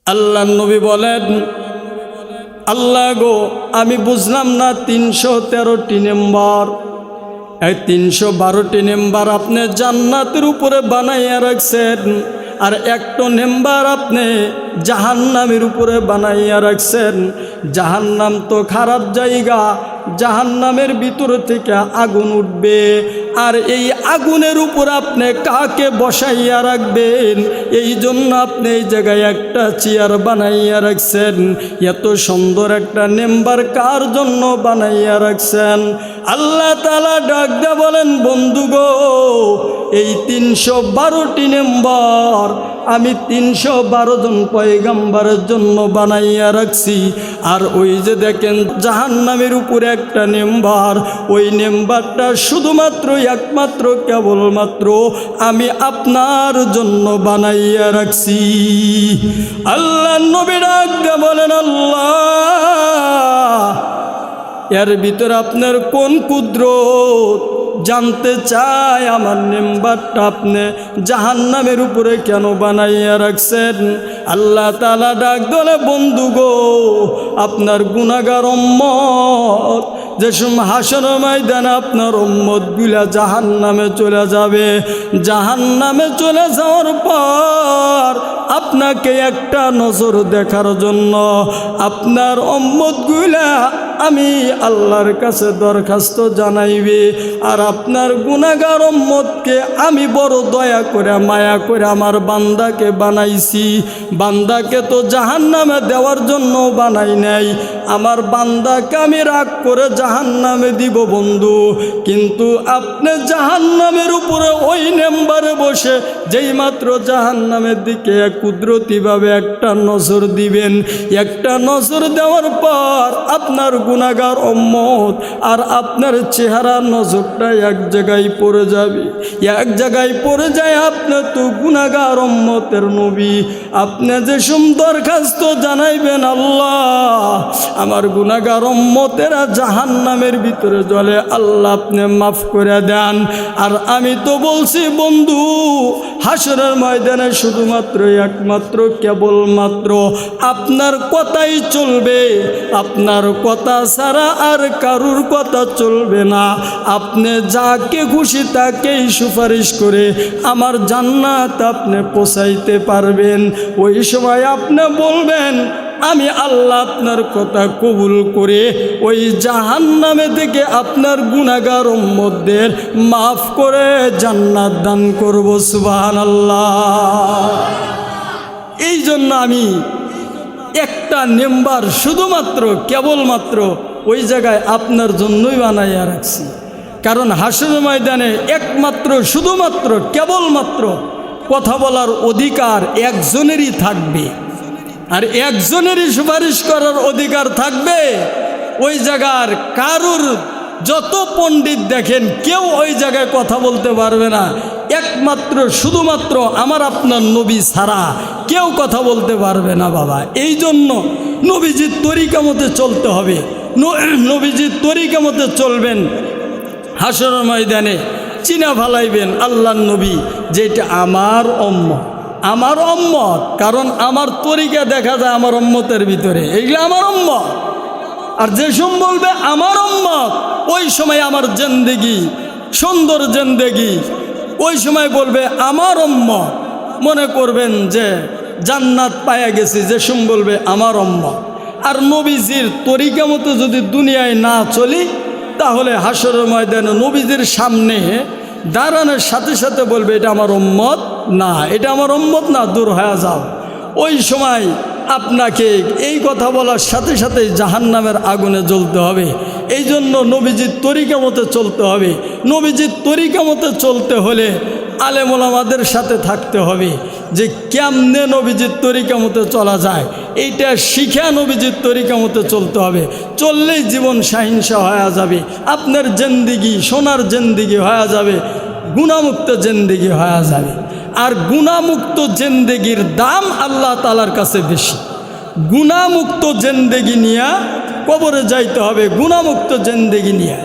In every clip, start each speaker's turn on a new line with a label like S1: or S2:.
S1: আল্লাহ নবী বলেন, আল্লাহ গো আমি বুঝলাম না ৩১৩টি নম্বর, এই ৩১২টি নম্বর আপনি জান্নাতের উপরে বানাইয়া রাখছেন, আর একটা নাম্বার আপনি জাহান্নামের উপরে বানাইয়া রাখছেন। জাহান্নাম তো খারাপ জায়গা, জাহান্নামের ভিতর থেকে আগুন উঠবে, আর এই আগুনের উপর আপনি কাকে বসাইয়া রাখবেন? এই জন্য আপনি এই জায়গায় একটা চেয়ার বানাইয়া রাখছেন। এত সুন্দর একটা নাম্বার কার জন্য বানাইয়া রাখছেন? আল্লাহ তাআলা ডাক দিয়ে বলেন, বন্ধু গো এই ৩১২টি নাম্বার আমি ৩১২ জন পয়গম্বরের জন্য বানাইয়া রাখছি। আর ওই যে দেখেন জাহান্নামের উপরে একটা নাম্বার, ওই নাম্বারটা শুধুমাত্র একমাত্র কেবলমাত্র আমি আপনার জন্য বানাইয়া রাখছি। আল্লাহ নবী ডাক দিয়ে বলেন, আল্লাহ এর ভিতরে আপনার কোন কুদরত? জানতে চাই আমার নাম্বারটা আপনি জাহান্নামের উপরে কেন বানাইয়া রাখছেন? আল্লাহ তাআলা ডাক দলে, বন্ধু গো আপনার গুনাহগার উম্মত যে সময় হাসর ময়দানে আপনার উম্মতগুলা জাহান্নামে চলে যাবে, জাহান্নামে চলে যাওয়ার পর আপনাকে একটা নজর দেখার জন্য আপনার উম্মতগুলা আমি আল্লাহর কাছে দরখাস্ত জানাইবে। আর আপনার গুনাহগার উম্মতকে আমি বড় দয়া করে মায়া করে আমার বান্দাকে বানাইছি। বান্দাকে তো জাহান্নামে দেওয়ার জন্য বানাই নাই, আমার বান্দাকে আমি রাগ করে জাহান্নামে দিব বন্ধু। কিন্তু আপনি জাহান্নামের উপরে ওই নাম্বারে বসে যেই মাত্র জাহান্নামের দিকে কুদরতিভাবে একটা নজর দিবেন, একটা নজর দেওয়ার পর আপনার গুনাহগার উম্মত আর আপনার চেহারা নজরটা এক জায়গায় পড়ে যাবে। এক জায়গায় পড়ে যায়, আপনি তো গুনাহগার উম্মতের নবী, আপনি যে দরখাস্ত জানাইবেন, আল্লাহ আমার গুনাহগার উম্মতেরা জাহান্নামের ভিতরে জ্বলে, আল্লাহ আপনি মাফ করে দেন। আর আমি তো বলছি বন্ধু হাসরের ময়দানে শুধুমাত্র একমাত্র কেবলমাত্র আপনার কথাই চলবে, আপনার কথা ছাড়া আর কারুর কথা চলবে না। আপনি যাকে খুশি তাকেই সুপারিশ করে আমার জান্নাত আপনি পৌঁছাইতে পারবেন। ওই সময় আপনি বলবেন, আমি আল্লাহ আপনার কথা কবুল করে ওই জাহান্নামে থেকে আপনার গুনাহগার উম্মতদের মাফ করে জান্নাত দান করব। সুবহানাল্লাহ। এই জন্য আমি একটা নাম্বার শুধুমাত্র কেবলমাত্র ওই জায়গায় আপনার জন্যই বানাইয়া রাখছি। কারণ হাসরের ময়দানে একমাত্র শুধুমাত্র কেবলমাত্র কথা বলার অধিকার একজনেরই থাকবে, আর একজনেরই সুপারিশ করার অধিকার থাকবে। ওই জায়গার কারুর যত পণ্ডিত দেখেন কেউ ওই জায়গায় কথা বলতে পারবে না, একমাত্র শুধুমাত্র আমার আপনার নবী ছাড়া কেউ কথা বলতে পারবে না বাবা। এই জন্য নবীজির তরিকা মতে চলতে হবে, নবীজির তরিকা মতে চলবেন। হাসরের ময়দানে চিনা ফালাইবেন আল্লাহর নবী যেটা আমার উম্মত, আমার উম্মত। কারণ আমার তরিকা দেখা যায় আমার উম্মতের ভিতরে, এইগুলো আমার উম্মত। আর যে সময় বলবে আমার উম্মত, ওই সময় আমার জিন্দেগি সুন্দর জিন্দেগি, ওই সময় বলবে আমার উম্মত, মনে করবেন যে জান্নাত পায়া গেছি। যে সময় বলবে আমার উম্মত। আর নবীজির তরিকা মতো যদি দুনিয়ায় না চলি, তাহলে হাসরের ময়দানে নবীজির সামনে দাঁড়ানোর সাথে সাথে বলবে এটা আমার উম্মত না, এটা আমার উম্মত না, দূর হয়ে যাও। ওই সময় আপনাকে এই কথা বলার সাথে সাথে জাহান্নামের আগুনে জ্বলতে হবে। এই জন্য নবীজির তরিকা মতো চলতে হবে। নবীজির তরিকা মতো চলতে হলে আলেম ওলামাদের সাথে থাকতে হবে, যে কেমনে নবীজির তরিকা মতো চলা যায় এইটা শিখা নবীজির তরিকা মতো চলতে হবে। চললেই জীবন সহিংসা হয়ে যাবে, আপনার জিন্দেগি সোনার জিন্দেগি হয়ে যাবে, গুনাহমুক্ত জিন্দেগি হয়ে যাবে। আর গুনাহমুক্ত জিন্দেগির দাম আল্লাহ তাআলার কাছে বেশি। গুনাহমুক্ত জিন্দেগি নিয়ে কবরে যাইতে হবে, গুনাহমুক্ত জিন্দেগি নিয়ে।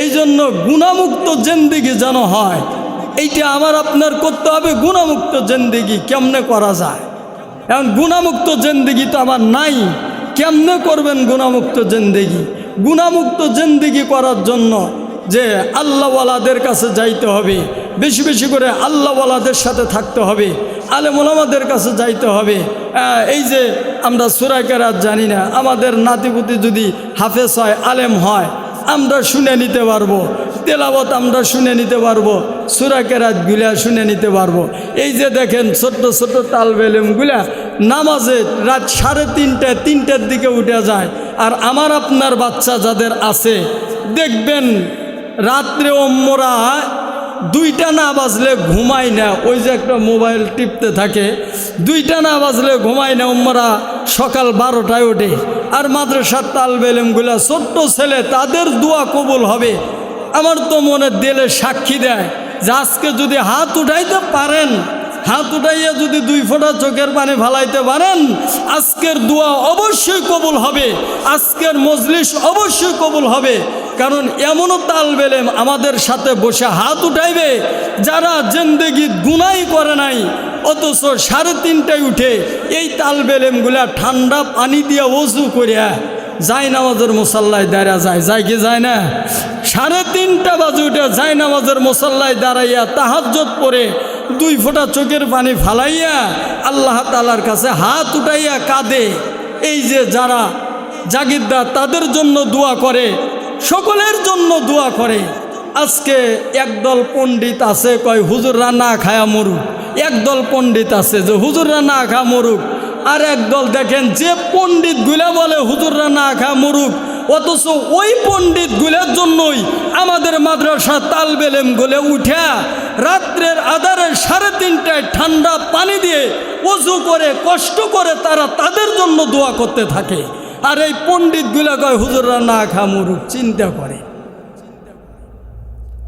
S1: এই জন্য গুনাহমুক্ত জিন্দেগি যেন হয়, এইটা আমার আপনার করতে হবে। গুনাহমুক্ত জিন্দেগি কেমনে করা যায়? এখন গুণামুক্ত জিন্দেগি তো আমার নাই, কেমনে করবেন গুণামুক্ত জিন্দেগি? গুণামুক্ত জিন্দেগি করার জন্য যে আল্লাহওয়ালাদের কাছে যাইতে হবে, বেশি বেশি করে আল্লাহওয়ালাদের সাথে থাকতে হবে, আলেম ওলামাদের কাছে যাইতে হবে। এই যে আমরা সূরা কেরাত জানি না, আমাদের নাতিপুতি যদি হাফেজ হয়, আলেম হয়, আমরা শুনে নিতে পারবো, তেলাওয়াত আমরা শুনে নিতে পারবো, সূরা কেরাতগুলা শুনে নিতে পারবো। এই যে দেখেন ছোট্ট ছোট্ট তালবে ইলমগুলা নামাজে রাত 3:30 3টার দিকে উঠে যায়। আর আমার আপনার বাচ্চা যাদের আছে দেখবেন রাত্রে ওমরা 2টা না বাজলে ঘুমায় না, ওই যে একটা মোবাইল টিপতে থাকে, 2টা না বাজলে ঘুমায় না, ওমরা সকাল 12টায় ওঠে। আর মাদ্রাসার তালবে ইলমগুলা ছোট্ট ছেলে, তাদের দোয়া কবুল হবে। আমার তো মনে দিলে সাক্ষী দেয় যে আজকে যদি হাত উঠাইতে পারেন, হাত উঠাইয়া যদি 2 ফোঁটা চোখের পানি ফালাইতে পারেন, আজকের দোয়া অবশ্যই কবুল হবে, আজকের মজলিস অবশ্যই কবুল হবে। কারণ এমনও তালবে ইলম আমাদের সাথে বসে হাত উঠাইবে যারা জিন্দেগি গুনাই করে নাই, অথচ 3:30টায় উঠে এই তালবে ইলমগুলা ঠান্ডা পানি দিয়ে ওযু করিয়া যায় নামাজের মুসাল্লায় দাঁড়া যায়, যায় কি যায় না? 3:30 বাজে উঠে যায় নামাজের মুসাল্লায় দাঁড়াইয়া তাহাজ্জুদ পড়ে 2 ফোঁটা চোখের পানি ফালাইয়া আল্লাহ তাআলার কাছে হাত উঠাইয়া কাঁদে। এই যে যারা জাগিরদার তাদের জন্য দোয়া করে, সকলের জন্য দোয়া করে। আজকে একদল পণ্ডিত আছে কয় হুজুররা না খায়া মরুক, একদল পণ্ডিত আছে যে হুজুররা না খা মরুক, আর একদল দেখেন যে পণ্ডিতগুলা বলে হুজুররা না খা মরুক, অথচ ওই পণ্ডিতগুলোর জন্যই আমাদের মাদ্রাসা তালবে ইলমগুলো উঠা রাত্রের আধারে 3:30টায় ঠান্ডা পানি দিয়ে ওযু করে কষ্ট করে তারা তাদের জন্য দোয়া করতে থাকে। আর এই পণ্ডিতগুলা কয় হুজুররা না খা মরুক। চিন্তা করে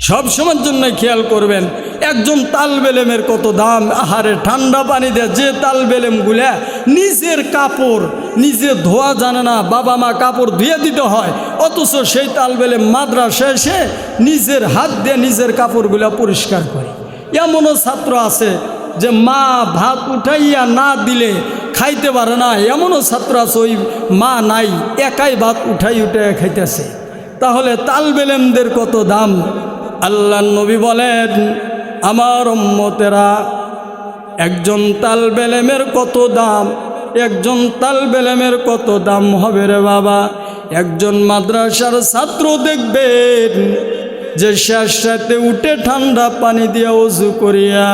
S1: সব সময়ের জন্য খেয়াল করবেন একজন তালবে ইলমের কত দাম। আহারে ঠান্ডা পানি দেয় যে তালবে ইলমগুলা নিজের কাপড় নিজে ধোয়া জানে না, বাবা মা কাপড় ধুয়ে দিতে হয়, অথচ সেই তালবে ইলম মাদ্রাসায় এসে নিজের হাত দিয়ে নিজের কাপড়গুলা পরিষ্কার করে। এমনও ছাত্র আছে যে মা ভাত উঠাইয়া না দিলে খাইতে পারে না, এমনও ছাত্র আছে ওই মা নাই, একাই ভাত উঠাই খাইতেছে। তাহলে তালবে ইলমদের কত দাম। আল্লাহর নবী বলেন, আমার উম্মতেরা একজন তালবে ইলমের কত দাম, একজন তালবে ইলমের কত দাম হবে রে বাবা। একজন মাদ্রাসার ছাত্র দেখবেন যে শেষ রাতে উঠে ঠান্ডা পানি দিয়া ওযু করিয়া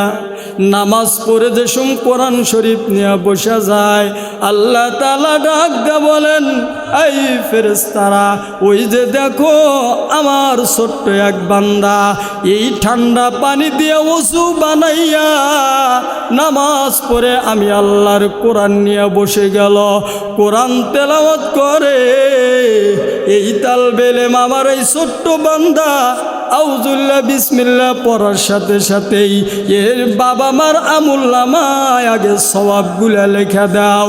S1: নামাজ পড়ে যে কোরআন শরীফ নিয়ে বসা যায়, আল্লাহ তাআলা ডাক দিয়ে বলেন, এই ফেরেশতারা ওই যে দেখো আমার ছোট্ট এক বান্দা এই ঠান্ডা পানি দিয়ে ওযু বানাইয়া নামাজ পড়ে আমি আল্লাহর কোরআন নিয়ে বসে গেল, কোরআন তেলাওয়াত করে। এই তালবে ইলম আমার এই ছোট্ট বান্দা আউযুল্লাহ বিসমিল্লাহ পড়ার সাথে সাথেই এর বাবা মার আমুলনামায় আগে সওয়াবগুলা লেখা দাও।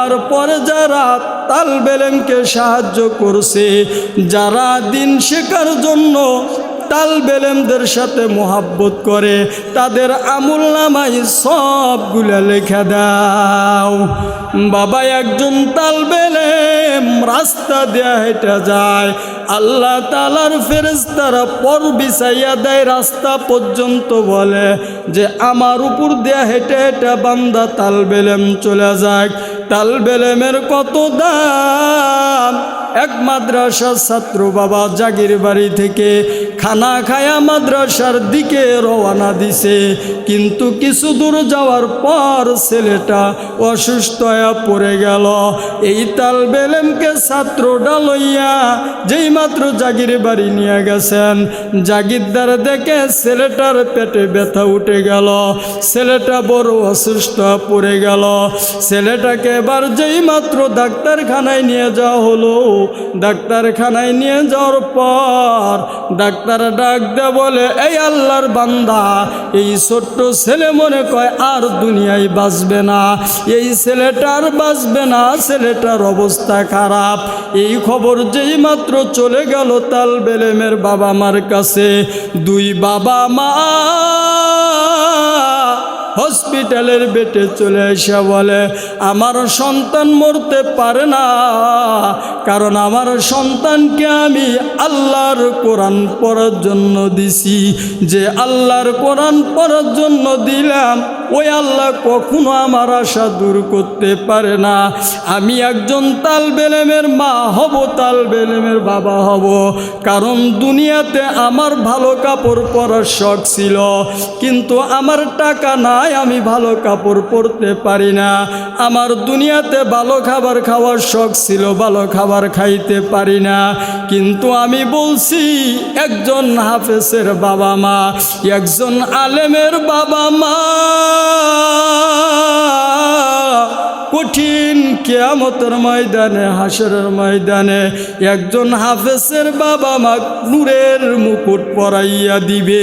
S1: এর পরে যারা তালবে ইলমকে সাহায্য করছে, যারা দিন শেখার জন্য তালবে ইলমদের সাথে মোহাব্বত করে, তাদের আমুলনামায় সবগুলা লেখা দাও। বাবা একজন তালবে ইলম রাস্তা দেয়া হেঁটে যায়, আল্লাহ তাআলার ফেরেশতারা পর বিছাইয়া দেয় রাস্তা পর্যন্ত, বলে যে আমার উপর দেয়া হেঁটে হেঁটে বান্দা তালবে ইলম চলে যায়। তালবে ইলমের কত দাম। এক মাদ্রাসার ছাত্র বাবা জাগির বাড়ি থেকে খানা খায়া মাদ্রাসার দিকে রওনা দিছে, কিন্তু কিছু দূর যাওয়ার পর ছেলেটা অসুস্থ হয়ে পড়ে গেল। এই তালবে ইলমকে ছাত্রটা লইয়া যেই মাত্র জাগির বাড়ি নিয়ে গেছেন, জাগিরদার দেখে ছেলেটার পেটে ব্যথা উঠে গেল, ছেলেটা বড় অসুস্থ পড়ে গেল। ছেলেটাকে এবার যেই মাত্র ডাক্তারখানায় নিয়ে যাওয়া হলো, ডাক্তারখানায় নিয়ে যাওয়ার পর ডাক্তার ডাক দে বলে, এই আল্লাহর বান্দা এই ছোট্ট ছেলে মনে কয় আর দুনিয়ায় বাঁচবে না, এই ছেলেটার বাঁচবে না, ছেলেটার অবস্থা খারাপ। এই খবর যেই মাত্র চলে গেল তালবে ইলমের বাবা মার কাছে, দুই বাবা মা হসপিটালের বেডে চলে এসে বলে আমার সন্তান মরতে পারে না, কারণ আমার সন্তানকে আমি আল্লাহর কোরআন পড়ার জন্য দিছি। যে আল্লাহর কোরআন পড়ার জন্য দিলাম ওই আল্লাহ কখনো আমার আশা দূর করতে পারে না। আমি একজন তালবে ইলমের মা হব, তালবে ইলমের বাবা হব, কারণ দুনিয়াতে আমার ভালো কাপড় পরার শখ ছিল, কিন্তু আমার টাকা নাই, আমি ভালো কাপড় পরতে পারি না। আমার দুনিয়াতে ভালো খাবার খাওয়ার শখ ছিল, ভালো খাবার খাইতে পারি না, কিন্তু আমি বলছি একজন হাফেজের বাবা মা, একজন আলেমের বাবা মা কঠিন কিয়ামতের ময়দানে, হাসরের ময়দানে একজন হাফেজের বাবা মা নূরের মুকুট পরাইয়া দিবে।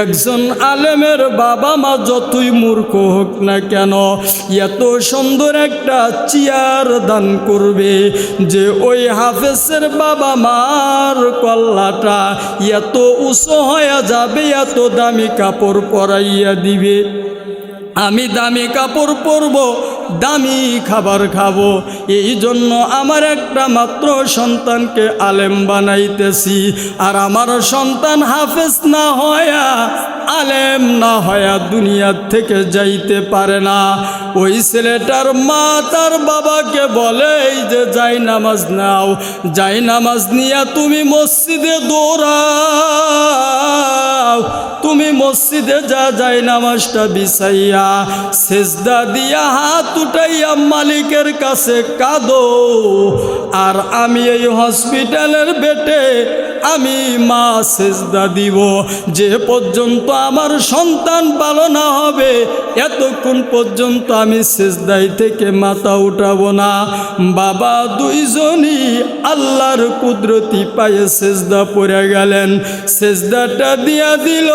S1: একজন আলেমের বাবা মা যতই মূর্খ হোক না কেন এত সুন্দর একটা চেয়ার দান করবে যে ওই হাফেজের বাবা মার কল্লাটা এত উঁচু হয়ে যাবে, এত দামি কাপড় পরাইয়া দিবে। আমি দামি কাপড় পরব, দামি খাবার খাবো, এই জন্য আমার একটা মাত্র সন্তানকে আলেম বানাইতেছি। আর আমার সন্তান হাফেজ না হয়া, আলেম না হয়া দুনিয়ার থেকে যাইতে পারে না। ওই ছেলেটার মা তার বাবাকে বলে এই যে যাই নামাজ নাও, যাই নামাজ নিয়া তুমি মসজিদে দৌড়াও, তুমি মসজিদে যা যাই নামাজটা বিছাইয়া সেজদা দিয়া হাত উঠাইয়া মালিকের কাছে কাঁদো। আর আমি এই হসপিটালের বেডে আমি মা সেজদা দিব, যে পর্যন্ত আমার সন্তান ভালো না হবে এতক্ষণ পর্যন্ত আমি সেজদাই থেকে মাথা উঠাবো না। বাবা দুইজনই আল্লাহর কুদরতি পায়ে সেজদা পড়ে গেলেন। সেজদাটা দিয়া দিল,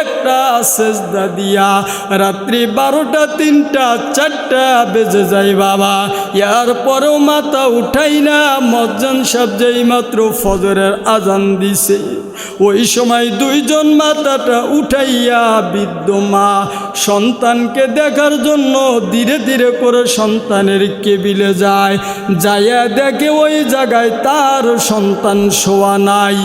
S1: একটা সেজদা দিয়া রাত্রি 12টা 3টা 4টা বেজে যায় বাবা। ইয়ার পরেও মাথা উঠাই না। মজ্জান সাহেব যেই মাত্র ফজরের আজান দিছে ওই সময় দুইজন মাথাটা উঠাইয়া বৃদ্ধ মা সন্তানকে দেখার জন্য ধীরে ধীরে করে সন্তানের কেবিলে যায়। যাইয়া দেখে ওই জায়গায় তার সন্তান শোয়া নাই।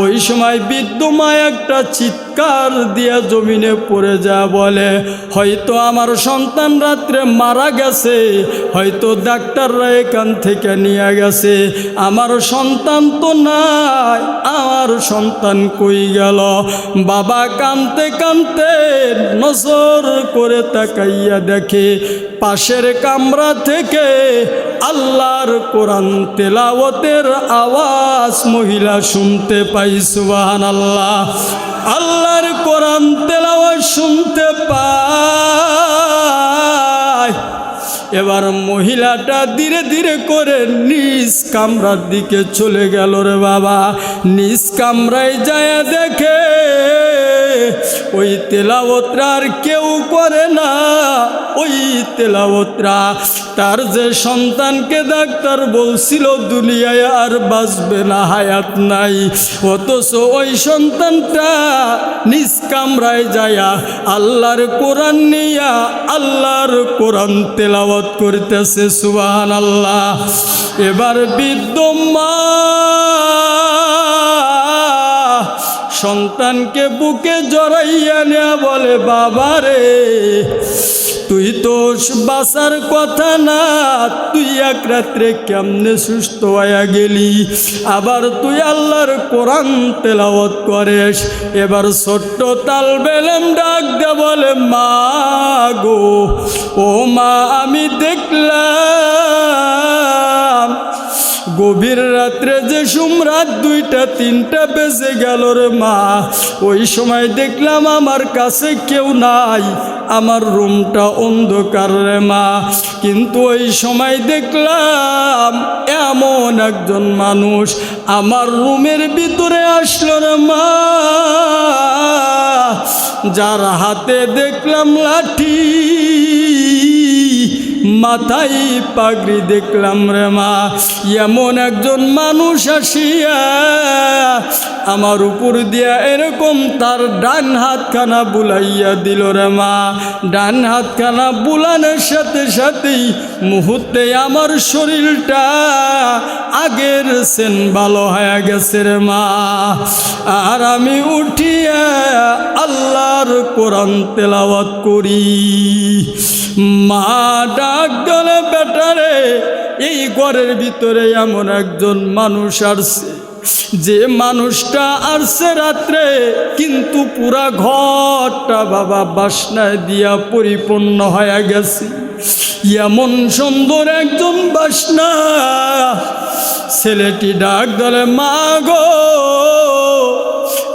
S1: ওই সময় বৃদ্ধ মা একটা চিৎকার দিয়া জমিনে পড়ে যা বলে হয়তো আমার সন্তান রাত্রে মারা গেছে, হয়তো ডাক্তাররা এখান থেকে নিয়ে গেছে, আমার সন্তান তো নাই, আমার সন্তান কই গেল। বাবা কাঁদতে কাঁদতে নজর করে তাকাইয়া দেখে পাশের কামরা থেকে আল্লাহর কোরআন তেলাওয়াতের আওয়াজ মহিলা শুনতে পাই। সুবহানাল্লাহ, আল্লাহর কোরআন তেলাওয়াত শুনতে পায়। এবার মহিলাটা ধীরে ধীরে করে নিজ কামরার দিকে চলে গেল রে বাবা। নিজ কামরায় যায় দেখে ওই তেলাওয়াতরা আর কেউ করে না। ওই তেলাওয়াতরা তার যে সন্তানকে ডাক্তার বলছিল দুনিয়ায় আর বাঁচবে না, হায়াত নাই, অথচ ওই সন্তানটা নিজ কামরায় যায়া আল্লাহর কোরআন নিয়া আল্লাহর কোরআন তেলাওয়াত করতেছে। সুবহানাল্লাহ। এবার বৃদ্ধ মা সন্তানকে বুকে জড়াইয়া নেয়া বলে বাবা রে তুই তো বাঁচার কথা না, তুই এক রাত্রে কেমনে সুস্থ হয়ে গেলি, আবার তুই আল্লাহর কোরআন তেলাওয়াত করিস। এবার ছোট্ট তালবে ইলম ডাক দে বলে মা গো, ও মা আমি দেখলাম গভীর রাত্রে যে রাত 2টা 3টা বেজে গেল রে মা, ওই সময় দেখলাম আমার কাছে কেউ নাই, আমার রুমটা অন্ধকার রে মা, কিন্তু ওই সময় দেখলাম এমন একজন মানুষ আমার রুমের ভিতরে আসলো রে মা, যার হাতে দেখলাম লাঠি, মাথায় পাগড়ি দেখলাম রে মা। এমন একজন মানুষ আসিয়া আমার উপর দিয়া এরকম তার ডান হাতখানা বুলাইয়া দিল রে মা। ডান হাতখানা বুলানোর সাথে সাথেই মুহূর্তে আমার শরীরটা আগের সেন ভালো হয়ে গেছে রে মা। আর আমি উঠিয়া আল্লাহর কোরআন তেলাওয়াত করি। মা ডাক গলে বেটারে, এই ঘরের ভিতরে এমন একজন মানুষ আসছে, যে মানুষটা আসছে রাত্রে, কিন্তু পুরা ঘরটা বাবা বাসনায় দিয়া পরিপূর্ণ হয়ে গেছে। এমন সুন্দর একজন বাসনা। ছেলেটি ডাক দলে, মা গো,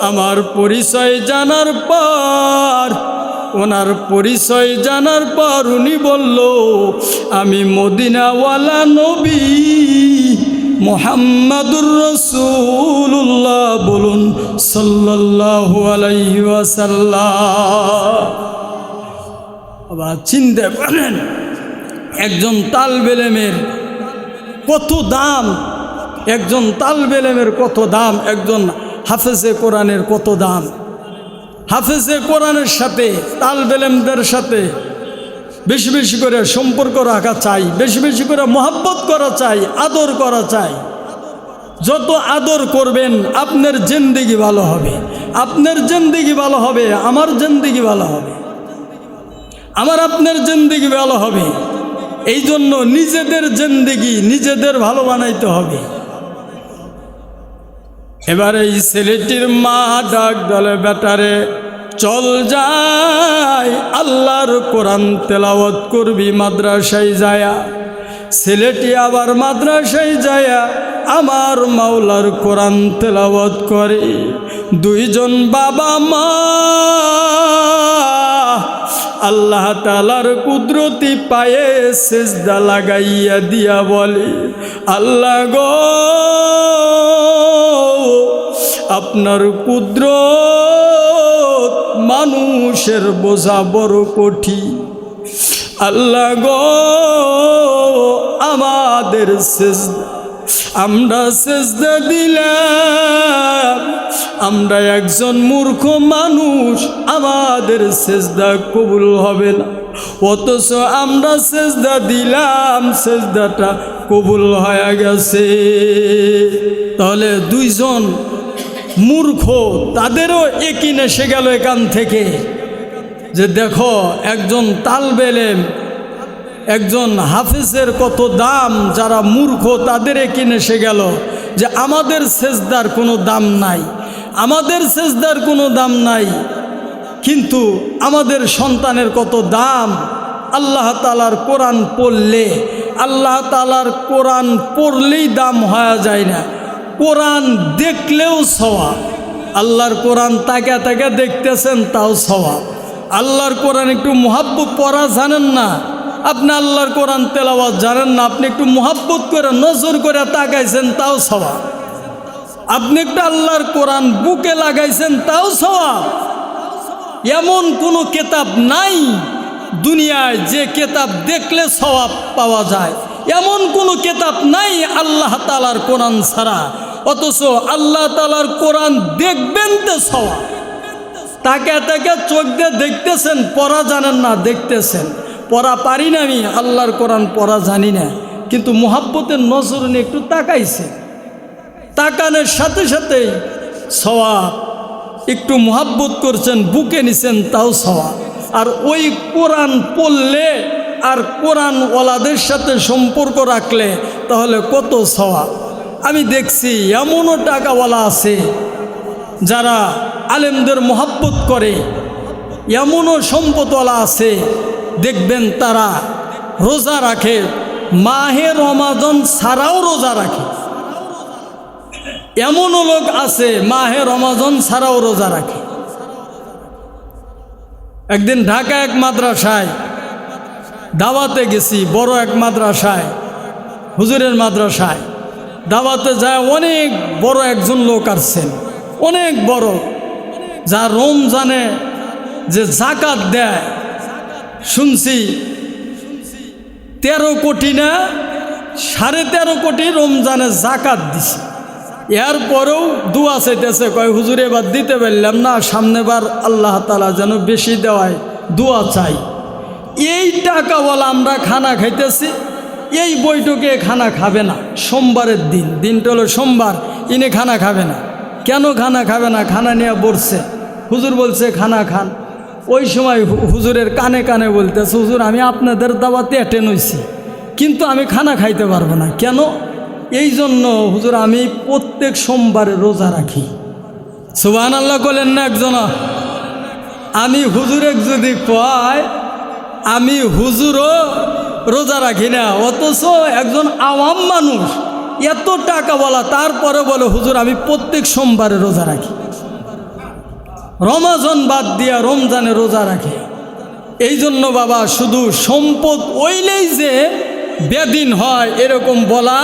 S1: আমার পরিচয় জানার পর, ওনার পরিচয় জানার পর উনি বলল, আমি মদিনাওয়ালা নবী মুহাম্মাদুর রাসূলুল্লাহ। বলুন সাল্লাল্লাহু আলাইহি ওয়াসাল্লাম। আবার চিন্তা করেন, একজন তালবে ইলমের কত দাম, একজন তালবে ইলমের কত দাম, একজন হাফেজে কোরআনের কত দাম। হাফেজে কোরআনের সাথে তালবে ইলমদের সাথে বেশি বেশি করে সম্পর্ক রাখা চাই, বেশি বেশি করে মহব্বত করা চাই, আদর করা চাই। যত আদর করবেন আপনার জিন্দেগি ভালো হবে, আপনার জিন্দেগি ভালো হবে, আমার জিন্দেগি ভালো হবে, আমার আপনার জিন্দেগি ভালো হবে। এই জন্য নিজেদের জিন্দেগি নিজেদের ভালো বানাইতে হবে। এবারে এই ছেলেটির মা ডাক দলে, বেটারে চল যাই, আল্লাহর কোরআন তেলাওয়াত করবি মাদ্রাসায় যায়া। ছেলেটি আবার মাদ্রাসায় যায়া আমার মাওলার কোরআন তেলাওয়াত করে। দুইজন বাবা মা আল্লাহ তাআলার কুদরতি পায়ে সিজদা লাগাইয়া দিয়া বলে, আল্লাহ গো, আপনার কুদরত মানুষের বোঝা বড় কঠিন। আল্লাহ গো, আমাদের সিজদা, আমরা সিজদা দিলাম, আমরা একজন মূর্খ মানুষ, আমাদের সিজদা কবুল হবে না, অথচ আমরা সিজদা দিলাম, সিজদাটা কবুল হয়ে গেছে। তাহলে দুইজন মূর্খ, তাদেরও একই এসে গেল এখান থেকে, যে দেখো একজন তালবে ইলম, একজন হাফেজের কত দাম। যারা মূর্খ তাদের একই এসে গেল যে আমাদের সেজদার কোনো দাম নাই, আমাদের সেজদার কোনো দাম নাই, কিন্তু আমাদের সন্তানের কত দাম। আল্লাহ তাআলার কোরআন পড়লে, আল্লাহ তাআলার কোরআন পড়লেই দাম হয়ে যায় না, কোরআন দেখলেও সওয়াব। আল্লাহর কোরআন তাকে তাকে দেখতেছেন, তাও সওয়াব। আল্লাহর কোরআন একটু মুহাব্বত পড়া জানেন না, আপনি আল্লাহর কোরআন তেলাওয়াত জানেন না, আপনি একটু মুহাব্বত করে নজর করে তাকাইছেন, তাও সওয়াব। আপনি একটু আল্লাহর কোরআন বুকে লাগাইছেন, তাও সওয়াব। এমন কোনো কিতাব নাই দুনিয়ায় যে কিতাব দেখলে সওয়াব পাওয়া যায়, এমন কোনো কিতাব নাই আল্লাহ তাআলার কোরআন ছাড়া। অথচ আল্লাহ তাআলার কোরআন দেখবেন তো সওয়াব। তাকে তাকে চোখ দিয়ে দেখতেছেন, পড়া জানেন না, দেখতেছেন। পড়া পারি না আমি, আল্লাহর কোরআন পড়া জানি না, কিন্তু মুহাব্বতের নজর নিয়ে একটু তাকাইছে, তাকানোর সাথে সাথেই সওয়াব। একটু মুহাব্বত করছেন, বুকে নিছেন, তাও সওয়াব। আর ওই কোরআন পড়লে আর কোরআন ওয়ালাদের সাথে সম্পর্ক রাখলে তাহলে কত সওয়াব। আমি দেখছি এমনও টাকাওয়ালা আছে যারা আলেমদের মুহাব্বত করে, এমনও সম্পদওয়ালা আছে দেখবেন তারা রোজা রাখে, মাহে রমাদান ছাড়াও রোজা রাখে। এমনও লোক আছে মাহে রমাদান ছাড়াও রোজা রাখে। একদিন ঢাকা এক মাদ্রাসায় দাওয়াতে গেছি, বড় এক মাদ্রাসায়, হুজুরের মাদ্রাসায় দাওয়াতে যায় অনেক বড় একজন লোক আসছেন, অনেক বড়, যা রমজানে যে যাকাত দেয় শুনছি 13 কোটি না 13.5 কোটি রমজানে জাকাত দিছে। এরপরেও দোয়া চাইতেছে, কয় হুজুর এবার দিতে পারলাম না, সামনেবার আল্লাহ তাআলা যেন বেশি দেওয়ায় দোয়া চাই। এই টাকা বলা আমরা খানা খাইতেছি, এই বৈঠকে খানা খাবে না। সোমবারের দিনটা হলো সোমবার, ইনি খানা খাবে না। কেন খানা খাবে না? খানা নিয়ে বসছে, হুজুর বলছে খানা খান। ওই সময় হুজুরের কানে কানে বলতেছে, হুজুর আমি আপনাদের দাওয়াতে অ্যাটেন্ড হইছি, কিন্তু আমি খানা খাইতে পারবো না। কেন? এই জন্য হুজুর আমি প্রত্যেক সোমবারে রোজা রাখি। সুবহানাল্লাহ বলেন না একজন? আমি হুজুরে যদি কয় আমি হুজুরও রোজা রাখি না, অথচ একজন আওয়াম মানুষ এত টাকা বলা, তারপরে বলে হুজুর আমি প্রত্যেক সোমবারে রোজা রাখি, রমজান বাদ দিয়া রমজানে রোজা রাখে। এই জন্য বাবা শুধু সম্পদ ওইলেই যে বেদিন হয় এরকম বলা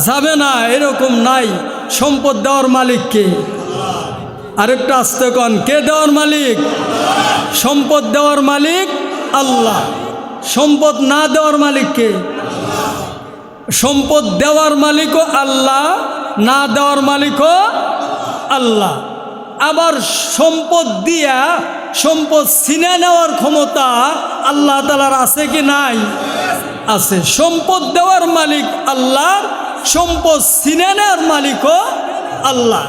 S1: যাবে না, এরকম নাই। সম্পদ দেওয়ার মালিক কে? আরেকটা আসতে কন, কে দেওয়ার মালিক? সম্পদ দেওয়ার মালিক আল্লাহ। সম্পদ না দেওয়ার মালিক কে? সম্পদ দেওয়ার মালিকও আল্লাহ, না দেওয়ার মালিকও আল্লাহ। আবার সম্পদ দিয়া সম্পদ ছিনে নেওয়ার ক্ষমতা আল্লাহ তাআলার আছে কি নাই? আছে। সম্পদ দেওয়ার মালিক আল্লাহ, সম্পদ ছিনে নেওয়ার মালিকও আল্লাহ।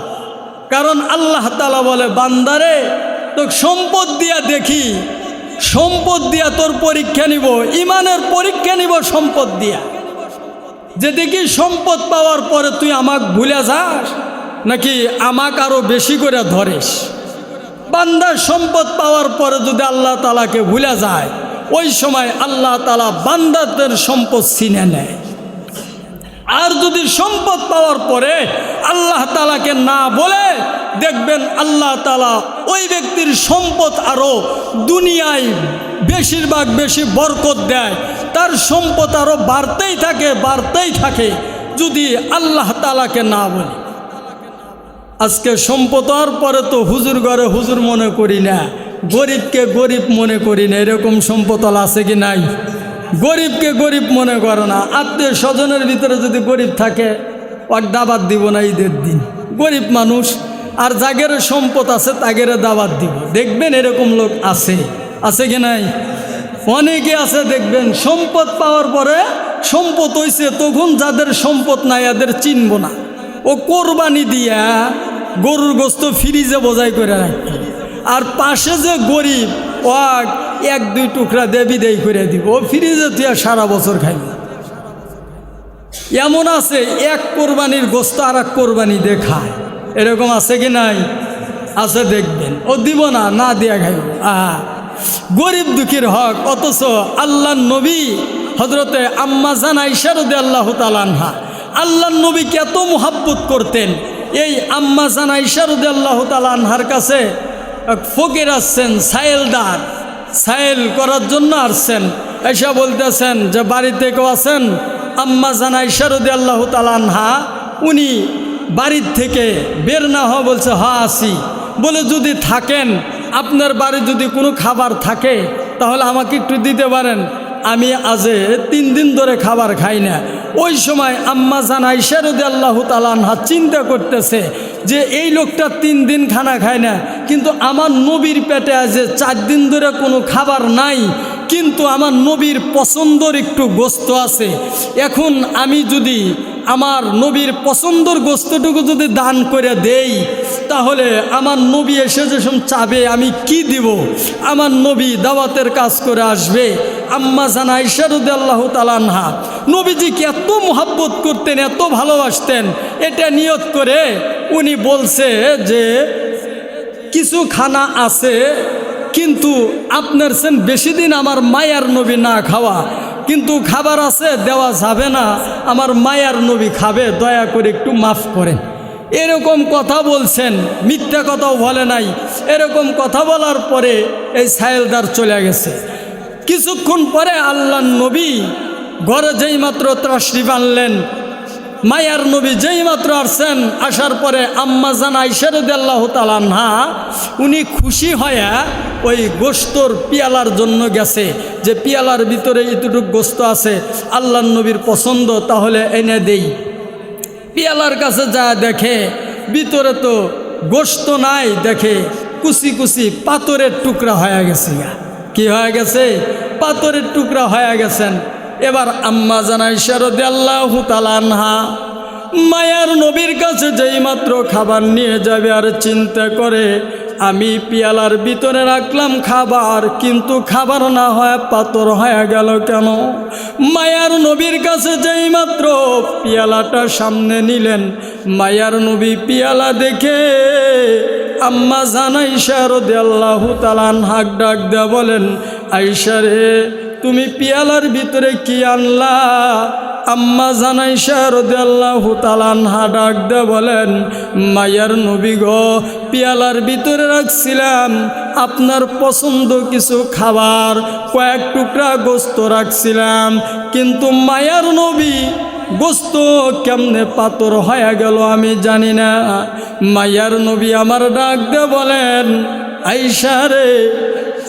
S1: কারণ আল্লাহ তাআলা বলে, বান্দারে তো সম্পদ দিয়া দেখি, সম্পদ দিয়া তোর পরীক্ষা নিব, ইমানের পরীক্ষা নিব সম্পদ দিয়া, যে দেখি সম্পদ পাওয়ার পরে তুই আমাকে ভুলে যাস নাকি আমাকে আরো বেশি করে ধরিস। বান্দার সম্পদ পাওয়ার পরে যদি আল্লাহ তাআলাকে ভুলে যায়, ওই সময় আল্লাহ তাআলা বান্দাদের সম্পদ ছিনে নেয়। আর যদি সম্পদ পাওয়ার পরে আল্লাহ তাআলাকে না বলে, দেখবেন আল্লাহ তাআলা ওই ব্যক্তির সম্পদ আরো দুনিয়ায় বেশিরভাগ বেশি বরকত দেয়, তার সম্পদ আরো বাড়তেই থাকে বাড়তেই থাকে, যদি আল্লাহ তাআলাকে না বলে। আজকে সম্পদ হওয়ার পরে তো হুজুর ঘরে হুজুর মনে করি না, গরিবকে গরিব মনে করি না। এরকম সম্পদ আছে কি নাই? গরিবকে গরিব মনে করে না। আত্মীয় স্বজনের ভিতরে যদি গরিব থাকে, ওর দাবাত দিব না ঈদের দিন, গরিব মানুষ। আর যাগের সম্পদ আছে তাগের দাবাত দিব। দেখবেন এরকম লোক আছে, আছে কি নাই? অনেকে আছে দেখবেন সম্পদ পাওয়ার পরে, সম্পদ হইছে তখন যাদের সম্পদ নাই এদের চিনব না, ও কোরবানি দিয়া গরুর গোস্ত ফ্রিজে বোঝাই করে রাখত। আর পাশে যে গরিব, ও 1-2 টুকরা দেবী দেই করে দিব, ও ফ্রিজে তুই সারা বছর খাইব। এমন আছে এক কোরবানির গোস্ত আর এক কোরবানি দিয়ে খায়। এরকম আছে কি নাই? আছে দেখবেন, ও দিব না, না দিয়া খাইব। গরিব দুঃখীর হক। অথচ আল্লাহর নবী হযরতে আম্মা জান আয়েশা রাদিয়াল্লাহু তাআলা আনহা আল্লাহর নবীকে এত মুহাব্বত করতেন। এই আম্মা জান আয়েশা রাদিয়াল্লাহু তাআলা আনহার কাছে এক ফকির আসছেন, সাইলদার, সাইল করার জন্য আসছেন। আয়েশা বলতেছেন যে বাড়িতে কেউ আছেন? আম্মা জান আয়েশা রাদিয়াল্লাহু তাআলা আনহা উনি বাড়ির থেকে বের না হওয়া বলছে, হ্যাঁ আসি। বলে যদি থাকেন, আপনার বাড়ি যদি কোনো খাবার থাকে তাহলে আমাকে একটু দিতে পারেন, আমি আজ 3 দিন ধরে খাবার খাই না। ওই সময় আম্মা জান আয়েশা রাদিয়াল্লাহু তাআলা আনহা চিন্তা করতেছে যে এই লোকটা 3 দিন খানা খায় না, কিন্তু আমার নবীর পেটে আজ 4 দিন ধরে কোনো খাবার নাই, কিন্তু আমার নবীর পছন্দর একটু গোস্ত আছে। এখন আমি যদি আমার নবীর পছন্দর গোস্তটুকু যদি দান করে দেই, তাহলে আমার নবী এসে যখন চাবে আমি কি দিব? আমার নবী দাওয়াতের কাজ করে আসবে। আম্মা জান আয়েশা রাদিয়াল্লাহু তাআলা আনহা নবীজিকে এত মুহাব্বত করতেন, এত ভালোবাসতেন, এটা নিয়ত করে উনি বলছে যে কিছু খানা আছে, কিন্তু আপনার সেন বেশি দিন আমার মায়ার নবী না খাওয়া, কিন্তু খাবার আছে, দেওয়া যাবে না, আমার মায়ার নবী খাবে, দয়া করে একটু মাফ করেন। এরকম কথা বলছেন, মিথ্যা কথাও বলে নাই। এরকম কথা বলার পরে এই সাইলদার চলে গেছে। কিছুক্ষণ পরে আল্লাহর নবী ঘরে যেই মাত্র তাশরিফ আনলেন, মায়ার নবী যেই মাত্র আসছেন, আসার পরে আম্মা জান আয়েশা রাদিয়াল্লাহু তাআলা আনহা উনি খুশি হয়ে ওই গোশতর পিয়ালার জন্য গেছে। যে পিয়ালার ভিতরে এতটুকু গোস্ত আছে, আল্লাহর নবীর পছন্দ, তাহলে এনে দেই। পিয়ালার কাছে যা দেখে ভিতরে তো গোস্ত নাই, দেখে কুচি কুচি পাথরের টুকরা হয়ে গেছে। কি হয়ে গেছে? পাথরের টুকরা হয়ে গেছেন। এবার আম্মা জান আয়েশা রাদিয়াল্লাহু তাআলা আনহা মায়ার নবীর কাছে যেই মাত্র খাবার নিয়ে যাবে আর চিন্তা করে, আমি পিয়ালার ভিতরে রাখলাম খাবার, কিন্তু খাবার না হয় পাথর হয়ে গেল কেন? মায়ার নবীর কাছে যেই মাত্র পিয়ালাটা সামনে নিলেন, মায়ার নবী পিয়ালা দেখে আম্মা জান আয়েশা রাদিয়াল্লাহু তাআলা আনহা ডাক দেয়া বলেন, আয়েশা রে, তুমি পিয়ালার ভিতরে কি আনলা? আম্মা জান আয়েশা রাদিয়াল্লাহু তাআলা আনহা ডাক দেয়া বলেন, মায়ার নবী গো, পিয়ালার ভিতরে রাখছিলাম আপনার পছন্দ কিছু খাবার, কয়েক টুকরা গোস্ত রাখছিলাম, কিন্তু মায়ার নবী গোস্ত কেমনে পাথর হয়ে গেল আমি জানি না। মায়ার নবী আমার ডাক দেয়া বলেন, আয়েশা রে,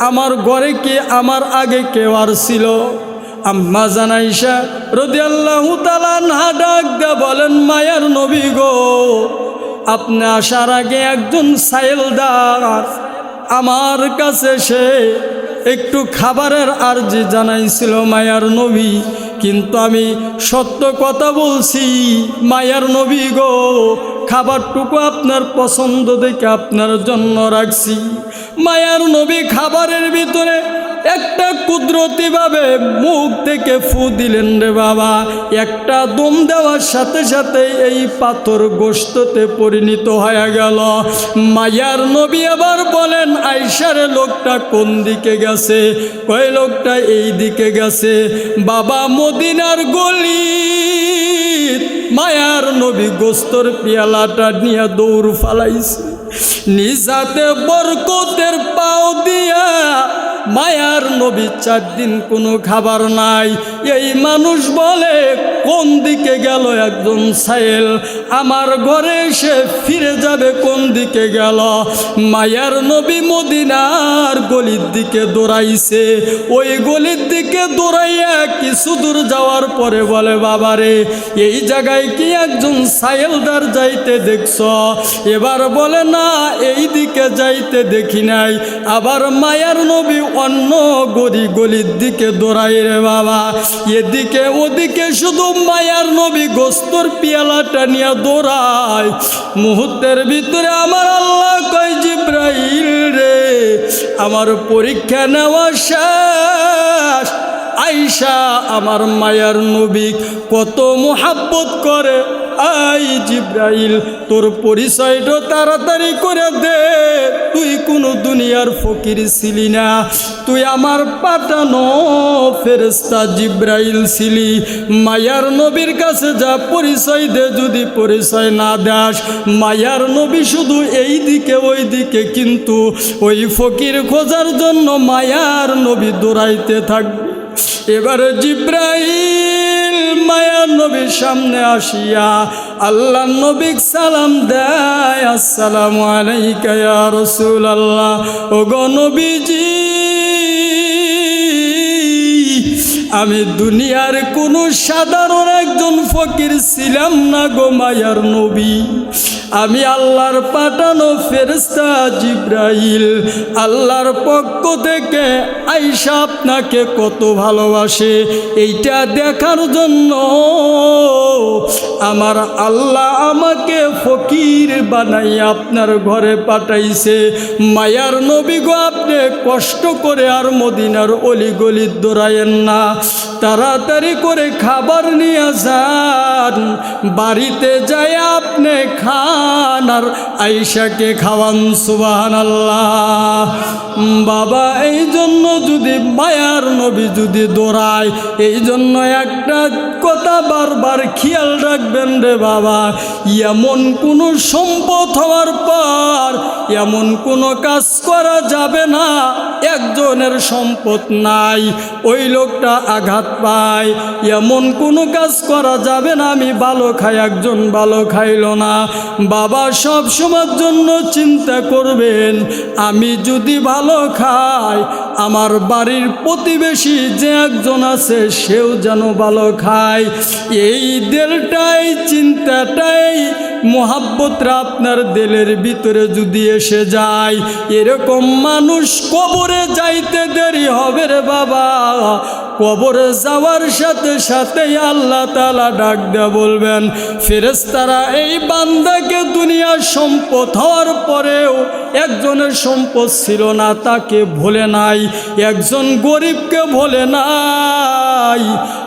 S1: আমার ঘরে কি আমার আগে কেউ আর ছিল? আম্মা জান আয়েশা রাদিয়াল্লাহু তাআলা আনহা ডাক দেয়া বলেন, মায়ার নবী গো, আপনি আসার আগে একজন সাইলদার আমার কাছে সে একটু খাবারের আর্জি জানাইছিল মায়ার নবী, কিন্তু আমি সত্য কথা বলছি মায়ার নবী গো, খাবারটুকু আপনার পছন্দ দেখে আপনার জন্য রাখছি। মায়ার নবী খাবারের ভিতরে একটা কুদরতিভাবে মুখ থেকে ফু দিলেন রে বাবা, একটা দম দেওয়ার সাথে সাথে এই পাথর গোশততে পরিণত হয়ে গেল। মায়ার নবী আবার বলেন, আয়েশারে, লোকটা কোন দিকে গেছে? কয় লোকটা এই দিকে গেছে। বাবা, মদিনার গলি মায়ার নবী গোস্তর পিয়ালাটা নিয়ে দৌড় ফালাইছে, নিজাতে বরকতের পাও দিয়া। মায়ার নবী 4 দিন কোনো খাবার নাই। এই মানুষ বলে, কোন দিকে গেল একজন সাইল? আমার ঘরে এসে ফিরে যাবে কোন দিকে গেল? মায়ার নবী মদিনার গলির দিকে দৌড়াইছে। ওই গলির দিকে দৌড়াইয়া কিছু দূর যাওয়ার পরে বলে, বাবারে, এই জায়গায় কি একজন সাইলদার যাইতে দেখছ? এবার বলে, না, এই দিকে যাইতে দেখি নাই। আবার মায়ার নবী অন্য গলির দিকে দৌড়াই রে বাবা, এদিকে ওদিকে শুধু মায়ার নবী গোস্তর পিয়ালাটা নিয়ে দৌড়ায়। মুহূর্তের ভিতরে আমার আল্লাহ কয়, জিব্রাইল রে, আমার পরীক্ষা নেওয়া শেষ। আয়েশা আমার মায়ার নবী কত মোহাব্বত করে। আই জিব্রাইল, তোর পরিচয়টা তাড়াতাড়ি করে দে। তুই কোনো দুনিয়ার ফকির ছিলি না, তুই আমার পাঠানো ফেরেশতা জিব্রাইল ছিলি। মায়ার নবীর কাছে যা পরিচয় দে, যদি পরিচয় না দাস, মায়ার নবী শুধু এই দিকে ওই দিকে, কিন্তু ওই ফকির খোঁজার জন্য মায়ার নবী দৌড়াইতে থাকবে। এবারে জিব্রাইল মায়ার নবীর সামনে আসিয়া আল্লাহ নবী সালাম দেয়, আসসালামু আলাইকা ইয়া রাসূলুল্লাহ। ওগো নবীজি, আমি দুনিয়ার কোনো সাধারণ একজন ফকির ছিলাম না গো মায়ার নবী, আমি আল্লাহর পাঠানো ফেরেশতা জিব্রাইল। আল্লাহর পক্ষ থেকে আয়েশা আপনাকে কত ভালোবাসে, এইটা দেখার জন্য আমার আল্লাহ আমাকে ফকির বানাই আপনার ঘরে পাঠাইছে। মায়ার নবী গো, আপনি কষ্ট করে আর মদিনার অলিগলি দৌড়ায়েন না, তাড়াতাড়ি করে খাবার নিয়ে যান, বাড়িতে যায় আপনি খান আর আয়েশাকে খাওয়ান। সুবহানাল্লাহ। বাবা, এই জন্য যদি মায়ার নবী যদি দৌড়ায়, এই জন্য একটা কথা বারবার খেয়াল রাখবেন রে বাবা, এমন কোনো সম্পদ হওয়ার পর এমন কোনো কাজ করা যাবে না একজনের সম্পদ নাই ওই লোকটা আঘাত পায়, এমন কোনো কাজ করা যাবে না আমি ভালো খাই একজন ভালো খাইল না। বাবা, সব সময়ের জন্য চিন্তা করবেন, আমি যদি ভালো খাই আমার বাড়ির প্রতিবেশী যে একজন আছে সেও যেন ভালো খায়। এই দিলটাই চিন্তাটাই মোহাব্বতরা আপনার দিলের ভিতরে যদি এসে যায়, এরকম মানুষ কবরে যাইতে দেরি হবে রে বাবা। কবরে যাওয়ার সাথে সাথেই আল্লাহ তাআলা ডাক দেয়া বলবেন, ফেরেশতারা এই বান্দাকে দুনিয়ার সম্পদ হওয়ার পরেও একজনের সম্পদ ছিল না তাকে ভোলে নাই, একজন গরিবকে ভোলে নাই।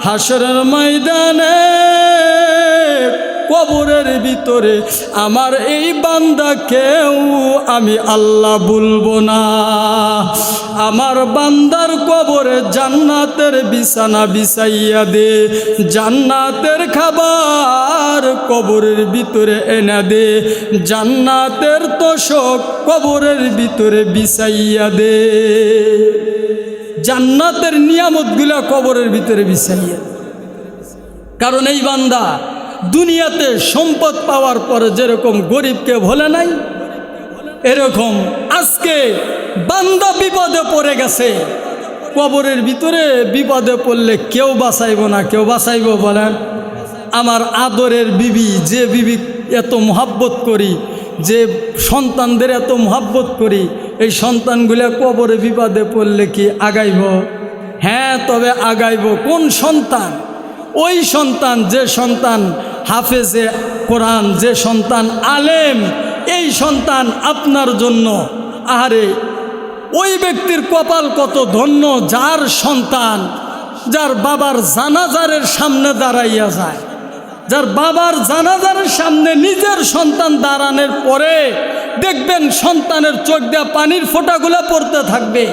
S1: হাসরের ময়দানে কবরের ভিতরে আমার এই বান্দাকেও আমি আল্লাহ বলবো না। আমার বান্দার কবরে জান্নাতের বিছানা বিছাইয়া দে, জান্নাতের খাবার কবরের ভিতরে এনে দে, জান্নাতের তোষক কবরের ভিতরে বিছাইয়া দে, জান্নাতের নিয়ামতগুলা কবরের ভিতরে বিছাইয়া দে। কারণ এই বান্দা দুনিয়াতে সম্পদ পাওয়ার পরে যেরকম গরিবকে ভোলে নাই, এরকম আজকে বান্দা বিপদে পড়ে গেছে, কবরের ভিতরে বিপদে পড়লে কেউ বাঁচাইব না। কেউ বাঁচাইব বলেন? আমার আদরের বিবি, যে বিবি এত মোহাব্বত করি, যে সন্তানদের এত মোহাব্বত করি, এই সন্তানগুলা কবরে বিপদে পড়লে কি আগাইব? হ্যাঁ, তবে আগাইব। কোন সন্তান? ওই সন্তান যে সন্তান হাফেজে কোরআন, যে সন্তান আলেম, এই সন্তান আপনার জন্য। আহারে, ওই ব্যক্তির কপাল কত ধন্য যার সন্তান, যার বাবার জানাজারের সামনে দাঁড়াইয়া যায়, যার বাবার জানাজারের সামনে নিজের সন্তান দাঁড়ানোর পরে দেখবেন সন্তানের চোখ দিয়ে পানির ফোঁটাগুলো পড়তে থাকবে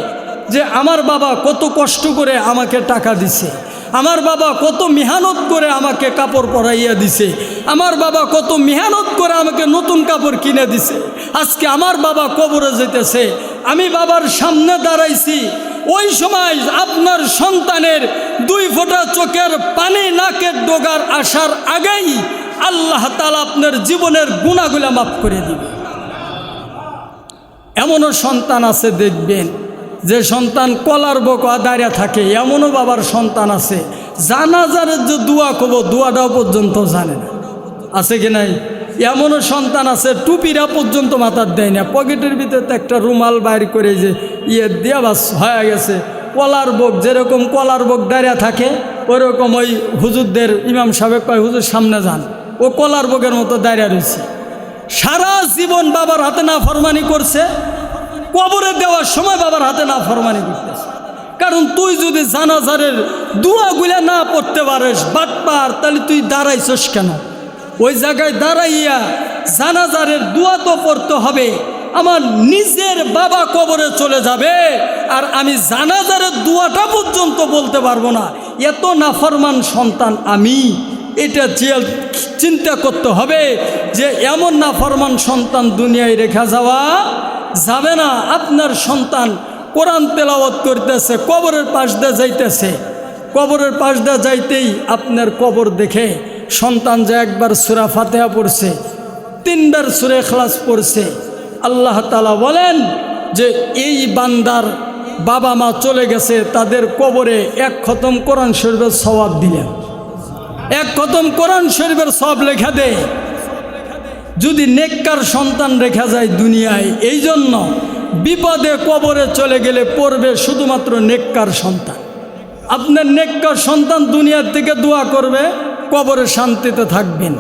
S1: যে আমার বাবা কত কষ্ট করে আমাকে টাকা দিছে, আমার বাবা কত মেহনত করে আমাকে কাপড় পরাইয়া দিছে, আমার বাবা কত মেহনত করে আমাকে নতুন কাপড় কিনে দিছে। আজকে আমার বাবা কবরে যেতেছে, আমি বাবার সামনে দাঁড়াইছি। ওই সময় আপনার সন্তানের 2 ফোঁটা চোখের পানি নাকের ডোগার আসার আগেই আল্লাহ তাআলা আপনার জীবনের গুনাহগুলো মাফ করে দিবে। এমনও সন্তান আছে দেখবেন, যে সন্তান কলার বকা দাঁড়িয়ে থাকে, এমনও বাবার সন্তান আছে জানাজারের যে দোয়া কব দোয়াটাও পর্যন্ত জানে না। আছে কি নাই? এমনও সন্তান আছে টুপিরা পর্যন্ত মাথার দেয় না, পকেটের ভিতরে একটা রুমাল বাইর করে যে দিয়া বাস হয়ে গেছে। কলার বক, যেরকম কলার বক দাঁড়িয়ে থাকে ওইরকম ওই হুজুরদের ইমাম সাহেব কয় হুজুর সামনে যান, ও কলার বকের মতো দাঁড়িয়ে রয়েছে। সারা জীবন বাবার হাতে না ফরমানি করছে, কবরে দেওয়ার সময় বাবার হাতে না ফরমানি করতেছে। কারণ তুই যদি জানাজারের দোয়াগুলা না পড়তে পারিস বাটপার, তাহলে তুই দাঁড়াইছস কেন? ওই জায়গায় দাঁড়াইয়া জানাজারের দোয়া তো পড়তে হবে। আমার নিজের বাবা কবরে চলে যাবে আর আমি জানাজারের দোয়াটা পর্যন্ত বলতে পারবো না, এত নাফরমান সন্তান আমি। এটা চিন্তা করতে হবে যে এমন নাফরমান সন্তান দুনিয়ায় রেখা যাওয়া যাবে না। আপনার সন্তান কোরআন তেলাওয়াত করতেছে, কবরের পাশ দিয়ে যাইতেছে, কবরের পাশ দিয়ে যাইতেই আপনার কবর দেখে সন্তান যে একবার সূরা ফাতিহা পড়ছে, 3 বার সূরা ইখলাস পড়ছে, আল্লাহ তাআলা বলেন যে এই বান্দার বাবা মা চলে গেছে, তাদের কবরে 1 খতম কোরআন শরীফের সওয়াব দিলেন। 1 খতম কোরআন শরীফের সওয়াব লেখা দেয় যদি নেককার সন্তান রেখা যায় দুনিয়ায়। এই জন্য বিপদে কবরে চলে গেলে পড়বে শুধুমাত্র নেককার সন্তান। আপনার নেককার সন্তান দুনিয়ার থেকে দোয়া করবে, কবরে শান্তিতে থাকবেন।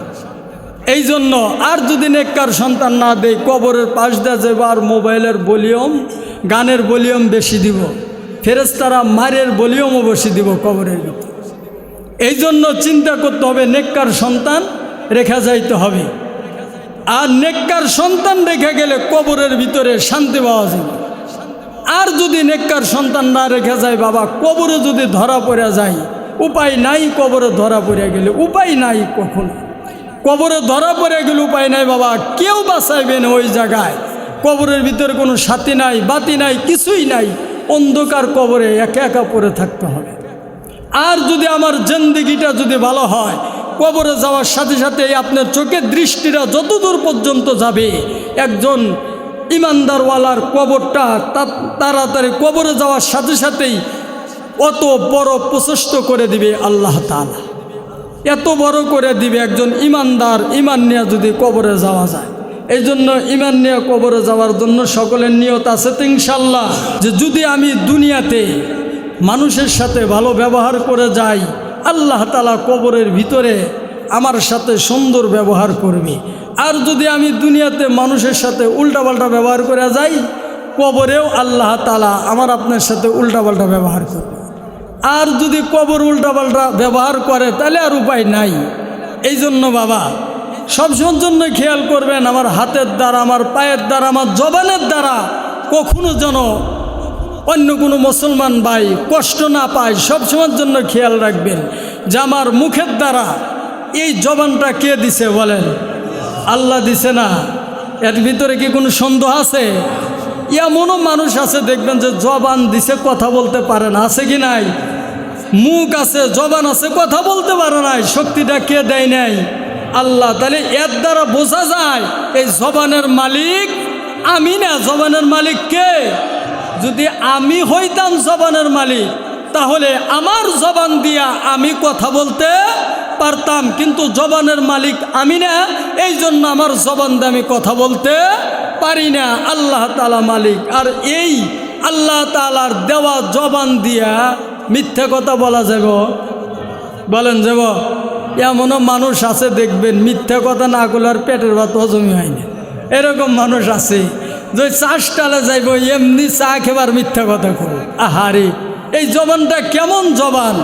S1: এই জন্য আর যদি নেককার সন্তান না দেয়, কবরের পাশ দিয়ে যাবো আর মোবাইলের ভলিউম, গানের ভলিউম বেশি দিব, ফেরেশতারা মারের ভলিউমও বেশি দিব কবরের ভিতরে। এই জন্য চিন্তা করতে হবে, নেককার সন্তান রেখা যাইতে হবে। আর নেককার সন্তান রেখে গেলে কবরের ভিতরে শান্তি পাওয়া যাবে। আর যদি নেককার সন্তান না রেখে যায় বাবা, কবরে যদি ধরা পড়ে যায় উপায় নাই, কবরে ধরা পড়ে গেলে উপায় নাই, কখনো কবরে ধরা পড়ে গেলে উপায় নাই বাবা, কেউ বাঁচাইবে না ওই জায়গায়। কবরের ভিতরে কোনো সাথী নাই, বাতি নাই, কিছুই নাই, অন্ধকার কবরে একা একা পড়ে থাকতে হবে। আর যদি আমার জিন্দেগিটা যদি ভালো হয়, কবরে যাওয়ার সাথে সাথে আপনার চোখের দৃষ্টিটা যতদূর পর্যন্ত যাবে, একজন ইমানদারওয়ালার কবরটা তাড়াতাড়ি কবরে যাওয়ার সাথে সাথেই অত বড় প্রশস্ত করে দিবে আল্লাহ তাআলা, এত বড় করে দিবে একজন ইমানদার ইমান নিয়ে যদি কবরে যাওয়া যায়। এই জন্য ইমান নিয়ে কবরে যাওয়ার জন্য সকলের নিয়ত আছে তো ইনশাল্লাহ, যে যদি আমি দুনিয়াতে মানুষের সাথে ভালো ব্যবহার করে যাই, আল্লাহ তাআলা কবরের ভিতরে আমার সাথে সুন্দর ব্যবহার করবে। আর যদি আমি দুনিয়াতে মানুষের সাথে উল্টাপাল্টা ব্যবহার করে যাই, কবরেও আল্লাহ তাআলা আমার আপনার সাথে উল্টাপাল্টা ব্যবহার করবে। আর যদি কবর উল্টাপাল্টা ব্যবহার করে তাহলে আর উপায় নাই। এই জন্য বাবা সবসময়ের জন্য খেয়াল করবেন, আমার হাতের দ্বারা, আমার পায়ের দ্বারা, আমার জবানের দ্বারা কখনো যেন অন্য কোনো মুসলমান ভাই কষ্ট না পায়। সবসময়ের জন্য খেয়াল রাখবেন যে আমার মুখের দ্বারা এই জবানটা কে দিছে বলেন? আল্লাহ দিছে না? এর ভিতরে কি কোনো সন্দেহ আছে? এমনও মানুষ আছে দেখবেন যে জবান দিছে কথা বলতে পারে না, আছে কি নাই? মুখ আছে, জবান আছে, কথা বলতে পারে নাই। শক্তিটা কে দেয় নাই? আল্লাহ। তাহলে এর দ্বারা বোঝা যায় এই জবানের মালিক আমি না, জবানের মালিক কে? যদি আমি হইতাম জবানের মালিক তাহলে আমার জবান দিয়া আমি কথা বলতে পারতাম, কিন্তু জবানের মালিক আমি না, এই জন্য আমার জবান দিয়ে আমি কথা বলতে পারি না। আল্লাহ তাআলা মালিক। আর এই আল্লাহ তাআলার দেওয়া জবান দিয়া মিথ্যা কথা বলা যাব? বলেন যাব? এমনও মানুষ আছে দেখবেন মিথ্যা কথা না করলে আর পেটের ভাত হজমই হয় না। এরকম মানুষ আছে যে চাষটালে যাইব এমনি চা খেবার মিথ্যা কথা করব। আহারে, এই জবানটা কেমন জবান!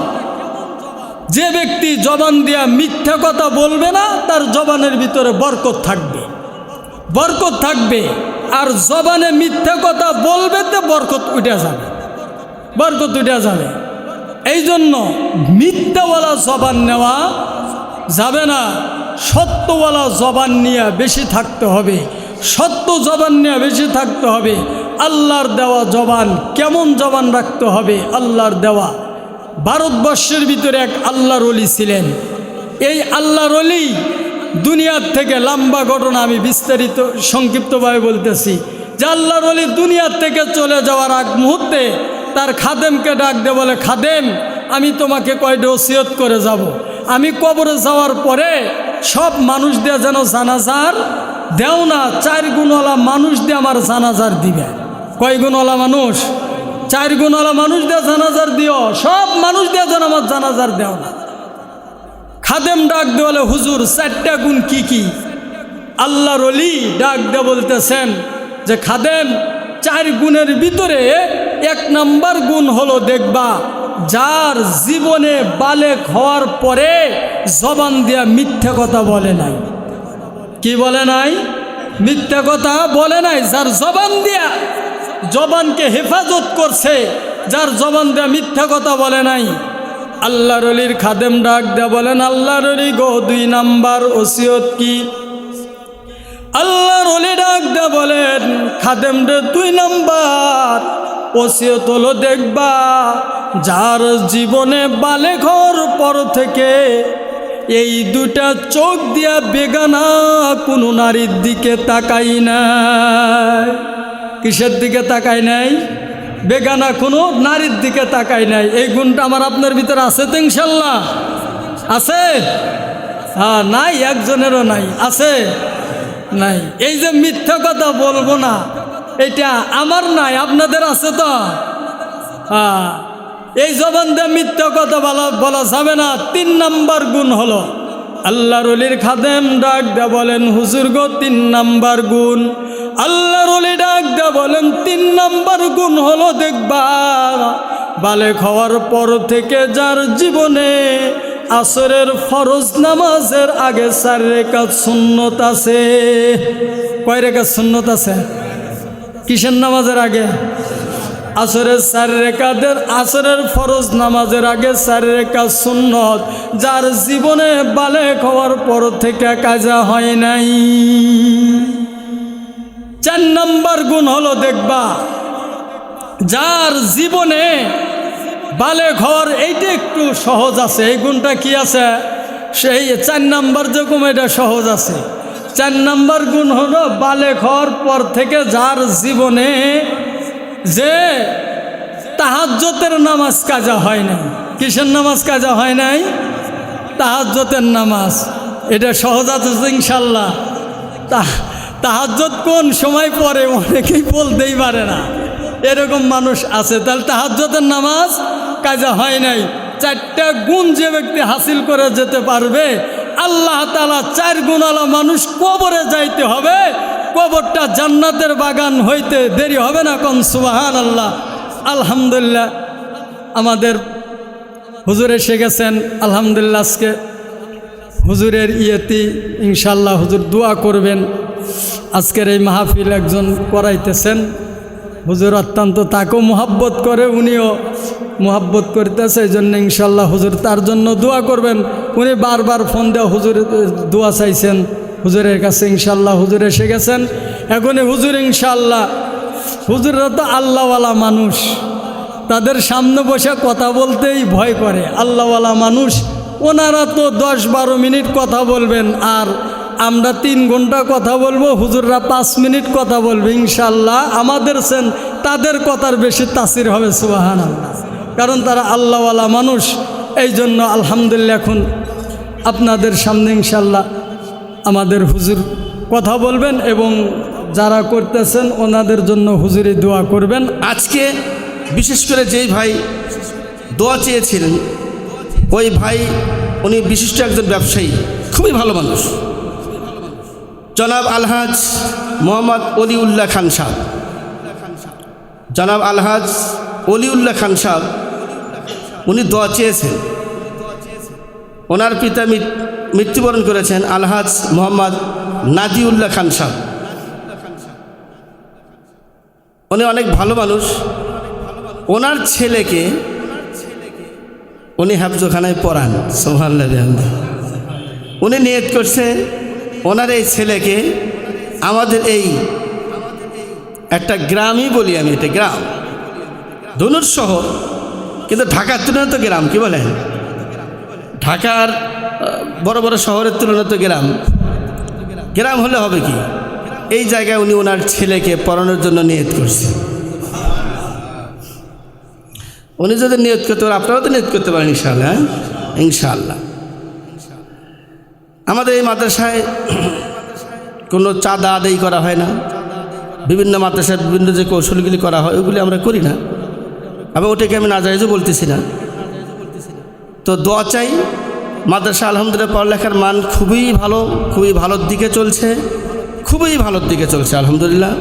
S1: যে ব্যক্তি জবান দিয়া মিথ্যা কথা বলবে না, তার জবানের ভিতরে বরকত থাকবে, বরকত থাকবে। আর জবানে মিথ্যা কথা বলবে তো বরকত উঠে যাবে, বরকত উঠে যাবে। এই জন্য মিথ্যাওয়ালা জবান নেওয়া যাবে না, সত্যওয়ালা জবান নিয়ে বেশি থাকতে হবে, সত্য জবান নিয়ে বেশি থাকতে হবে। আল্লাহর দেওয়া জবান, কেমন জবান রাখতে হবে? আল্লাহর দেওয়া। ভারতবর্ষের ভিতরে এক আল্লাহর ওলি ছিলেন। এই আল্লাহর ওলি দুনিয়ার থেকে, লম্বা ঘটনা আমি বিস্তারিত সংক্ষিপ্তভাবে বলতেছি, যে আল্লাহর ওলি দুনিয়ার থেকে চলে যাওয়ার আগ মুহূর্তে তার খাদেমকে ডাক দিয়ে বলে, খাদেম আমি তোমাকে কয়টা ওসিয়ত করে যাব। আমি কবরে যাওয়ার পরে সব মানুষ দিয়ে যেন জানাজার দেও না, 4 গুণওয়ালা মানুষ দিয়ে আমার জানাজার দিবে। কয় গুণওয়ালা মানুষ? 4 গুণওয়ালা মানুষ দিয়ে জানাজার দিও, সব মানুষ দিয়ে যেন আমার জানাজার দেও না। খাদেম ডাক দিয়ে বলে, হুজুর 4টা গুণ কি কি? আল্লাহর ওলি ডাক দিয়ে বলতেছেন যে খাদেম 4 গুণের ভিতরে 1 নম্বর গুণ হলো, দেখবা যার জীবনে বালেক হওয়ার পরে জবান দিয়া মিথ্যা কথা বলে নাই। কি বলে নাই? মিথ্যা কথা বলে নাই। যার জবান দিয়া, জবানকে হেফাজত করছে, যার জবান দিয়া মিথ্যা কথা বলে নাই। আল্লাহর ওলির খাদেম ডাক দেয়া বলেন, আল্লাহর ওলি গো 2 নাম্বার ওসিয়ত কি? আল্লাহর ওলি ডাক দেয়া বলেন, খাদেম রে 2 নাম্বার ওসিয়ত হলো, দেখবা যার জীবনে বালেক হওয়ার পর থেকে এই 2টা চোখ দিয়া বেগানা কোনো নারীর দিকে তাকাই নাই। কিসের দিকে তাকাই নাই? বেগানা কোনো নারীর দিকে তাকাই নাই। এই গুণটা আমার আপনার ভিতরে আছে তো ইনশাল্লাহ? আছে? হ্যাঁ, নাই, একজনেরও নাই। আছে? নাই। এই যে মিথ্যা কথা বলবো না, এটা আমার নাই, আপনাদের আছে তো? হ্যাঁ, এই জবান দিয়ে মিথ্যা কথা বলা যাবে না। 3 নাম্বার গুণ হলো, আল্লাহর ওলির খাদেম ডাক দেয়া বলেন, হুজুর গো 3 নাম্বার গুণ। আল্লাহর ওলি ডাক দেয়া বলেন, 3 নাম্বার গুণ হলো, দেখবা বালেক হওয়ার পর থেকে যার জীবনে আসরের ফরজ নামাজের আগে 4 রাকাত সুন্নত আছে। কয় রাকাত সুন্নত আছে? কিসের নামাজের আগে? আসরের 4 রাকাতের, আসরের ফরজ নামাজের আগে 4 রাকাত সুন্নত যার জীবনে বালেক হওয়ার পর থেকে কাজা হয় নাই। 4 নাম্বার গুণ হলো, দেখবা যার জীবনে বালেক হওয়ার, এইটা একটু সহজ আছে। এই গুণটা কি আছে? সেই 4 নাম্বার যেরকম এটা সহজ আছে। 4 নম্বর গুণ হলো বালেগ হওয়ার পর থেকে যার জীবনে যে তাহাজ্জুদের নামাজ কাজা হয় নাই। কিসের নামাজ কাজা হয় নাই? তাহাজ্জুদের নামাজ। এটা সহজ আছে ইনশাল্লাহ। তাহাজ্জুদ কোন সময় পড়ে অনেকেই বলতেই পারে না, এরকম মানুষ আছে। তাহলে তাহাজ্জুদের নামাজ কাজা হয় নাই। 4টা গুণ যে ব্যক্তি হাসিল করে যেতে পারবে, আল্লাহ তাআলা 4 গুণওয়ালা মানুষ কবরে যাইতে হবে, কবরটা জান্নাতের বাগান হইতে দেরি হবে না। কোন সুবহানাল্লাহ। আলহামদুলিল্লাহ আমাদের হুজুর এসে গেছেন। আলহামদুলিল্লাহ আজকে হুজুরের ইয়েতি ইনশাল্লাহ হুজুর দোয়া করবেন। আজকের এই মাহফিল একজন করাইতেছেন, হুজুর অত্যন্ত তাকেও মোহাব্বত করে, উনিও মোহাব্বত করতেছে, এই জন্য ইনশাল্লাহ হুজুর তার জন্য দোয়া করবেন। উনি বারবার ফোন দেওয়া হুজুর দোয়া চাইছেন হুজুরের কাছে। ইনশাল্লাহ হুজুর এসে গেছেন। এখনই হুজুর ইনশাল্লাহ, হুজুররা তো আল্লাহওয়ালা মানুষ, তাদের সামনে বসে কথা বলতেই ভয় করে। আল্লাহওয়ালা মানুষ, ওনারা তো 10-12 মিনিট কথা বলবেন, আর আমরা 3 ঘন্টা কথা বলবো, হুজুররা 5 মিনিট কথা বলবে। ইনশাল্লাহ আমাদের তাদের কথার বেশি তাসির হবে। সুবহানাল্লাহ। কারণ তারা আল্লাহওয়ালা মানুষ। এই জন্য আলহামদুলিল্লাহ এখন আপনাদের সামনে ইনশাল্লাহ আমাদের হুজুর কথা বলবেন, এবং যারা করতেছেন ওনাদের জন্য হুজুরি দোয়া করবেন।
S2: আজকে বিশেষ করে যেই ভাই দোয়া চেয়েছিলেন, ওই ভাই উনি বিশিষ্ট একজন ব্যবসায়ী, খুবই ভালো মানুষ, জনাব আলহাজ মোহাম্মদ অলিউল্লাহ খান সাহেব। জনাব আলহাজ অলিউল্লাহ খান সাহেব উনি দোয়া চেয়েছেন। ওনার পিতা মৃত্যুবরণ করেছেন আলহাজ মোহাম্মদ নাদিউল্লাহ খান সাহেব। উনি অনেক ভালো মানুষ। ওনার ছেলেকে উনি হাফজোখানায় পড়ান। সুবহানাল্লাহ। উনি নিয়ত করছে ওনার এই ছেলেকে আমাদের এই একটা গ্রামই বলি আমি, এটা গ্রাম, ধনুর শহর, কিন্তু ঢাকার তুলনায় তো গ্রাম, কি বলেন? ঢাকার বড় বড় শহরের তুলনায় তো গ্রাম, গ্রাম হলে হবে কি, এই জায়গায় উনি ওনার ছেলেকে পড়ানোর জন্য নিয়ত করছে। উনি যদি নিয়ত করতে পারেন, আপনারাও তো নিয়ত করতে পারেন ইনশাআল্লাহ। ইনশাআল্লাহ আমাদের এই মাদ্রাসায় কোনো চাঁদা আদায় করা হয় না। বিভিন্ন মাদ্রাসায় বিভিন্ন যে কৌশলগুলি করা হয় ওগুলি আমরা করি না, আমি ওটাকে আমি নাজায়েজও বলতেছি না। তো দোয়া চাই। মাদ্রাসা আলহামদুলিল্লাহ পড়ালেখার মান খুবই ভালো, খুবই ভালোর দিকে চলছে, খুবই ভালোর দিকে চলছে আলহামদুলিল্লাহ।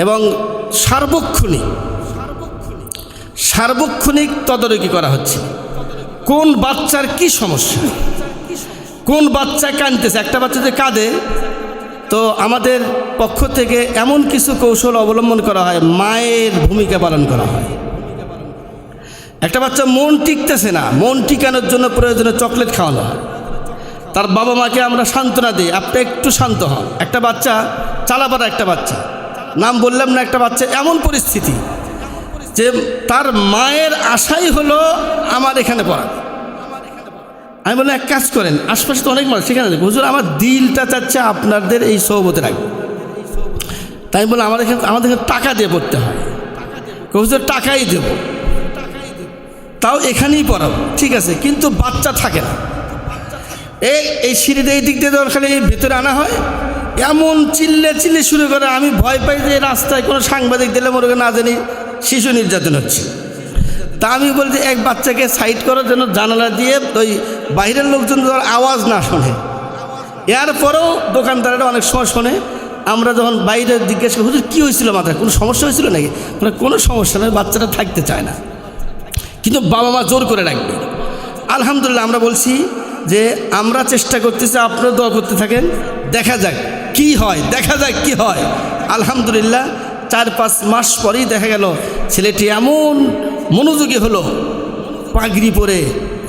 S2: এবং সার্বক্ষণিক তদারকি করা হচ্ছে। কোন বাচ্চার কি সমস্যা, কোন বাচ্চা কাঁদতেছে, একটা বাচ্চা যদি কাঁদে তো আমাদের পক্ষ থেকে এমন কিছু কৌশল অবলম্বন করা হয়, মায়ের ভূমিকা পালন করা হয়। একটা বাচ্চা মন টিকতেছে না, মন টিকানোর জন্য প্রয়োজনে চকলেট খাওয়ানো হয়। তার বাবা মাকে আমরা সান্ত্বনা দিই, আপনি একটু শান্ত হন। একটা বাচ্চা চালাপাড়া, একটা বাচ্চা, নাম বললাম না, একটা বাচ্চা এমন পরিস্থিতি যে তার মায়ের আশাই হলো আমার এখানে পড়া। আমি বললাম এক কাজ করেন, আশপাশে তো অনেক মানুষ, সেখানে হুজুর আমার দিলটা চাচ্ছে আপনাদের এই সহবতে রাখবে। তাই বলে আমাদের এখানে টাকা দিয়ে পড়তে হয়। হুজুর টাকাই দেব, তাও এখানেই পড়াবো, ঠিক আছে, কিন্তু বাচ্চা থাকে না। এই সিঁড়িতে এই দিক দিয়ে যখন খালি ভেতরে আনা হয়, এমন চিল্লে শুরু করে, আমি ভয় পাই যে রাস্তায় কোনো সাংবাদিক দিলে মনে না জানি শিশু নির্যাতন হচ্ছে। তা আমি বলছি এক বাচ্চাকে সাইড করার জন্য জানালা দিয়ে ওই বাইরের লোকজন আওয়াজ না শোনে। এরপরেও দোকানদারেরা অনেক সময় শোনে। আমরা যখন বাইরে জিজ্ঞেস করি, হুজুর কী হয়েছিল, মাথায় কোনো সমস্যা হয়েছিল নাকি? মানে কোনো সমস্যা নয়, বাচ্চাটা থাকতে চায় না, কিন্তু বাবা মা জোর করে রাখবে। আলহামদুলিল্লাহ আমরা বলছি যে আমরা চেষ্টা করতেছি, আপনারা দোয়া করতে থাকেন, দেখা যাক কি হয়, দেখা যাক কি হয়। আলহামদুলিল্লাহ 4-5 মাস পরেই দেখা গেল ছেলেটি এমন মনোযোগী হলো, পাগড়ি পরে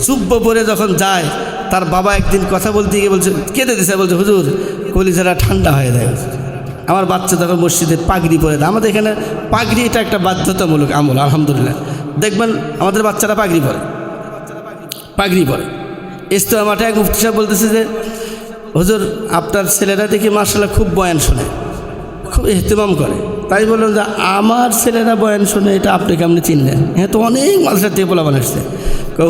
S2: জুব্ব পরে যখন যায়, তার বাবা একদিন কথা বলতে গিয়ে বলছে, কেঁদে দিছে, বলছে হুজুর কলিজাটা ঠান্ডা হয়ে যায়, আমার বাচ্চা তখন মসজিদে পাগড়ি পরে দেয়। আমাদের এখানে পাগড়ি এটা একটা বাধ্যতামূলক আমল। আলহামদুলিল্লাহ দেখবেন আমাদের বাচ্চারা পাগড়ি পরে। ইজতেমা মাঠে এক মুফতি সাহেব বলতেছে যে হুজুর আপনার ছেলেরা দেখি মাশাআল্লাহ খুব বয়ান শোনে, খুব ইহতিমাম করে। তাই বললাম যে আমার ছেলেরা বয়ান শোনে, এটা আপনি কেমনি চিনলেন? হ্যাঁ, তো অনেক মাদ্রাসা থেকে পোলা বানাচ্ছে।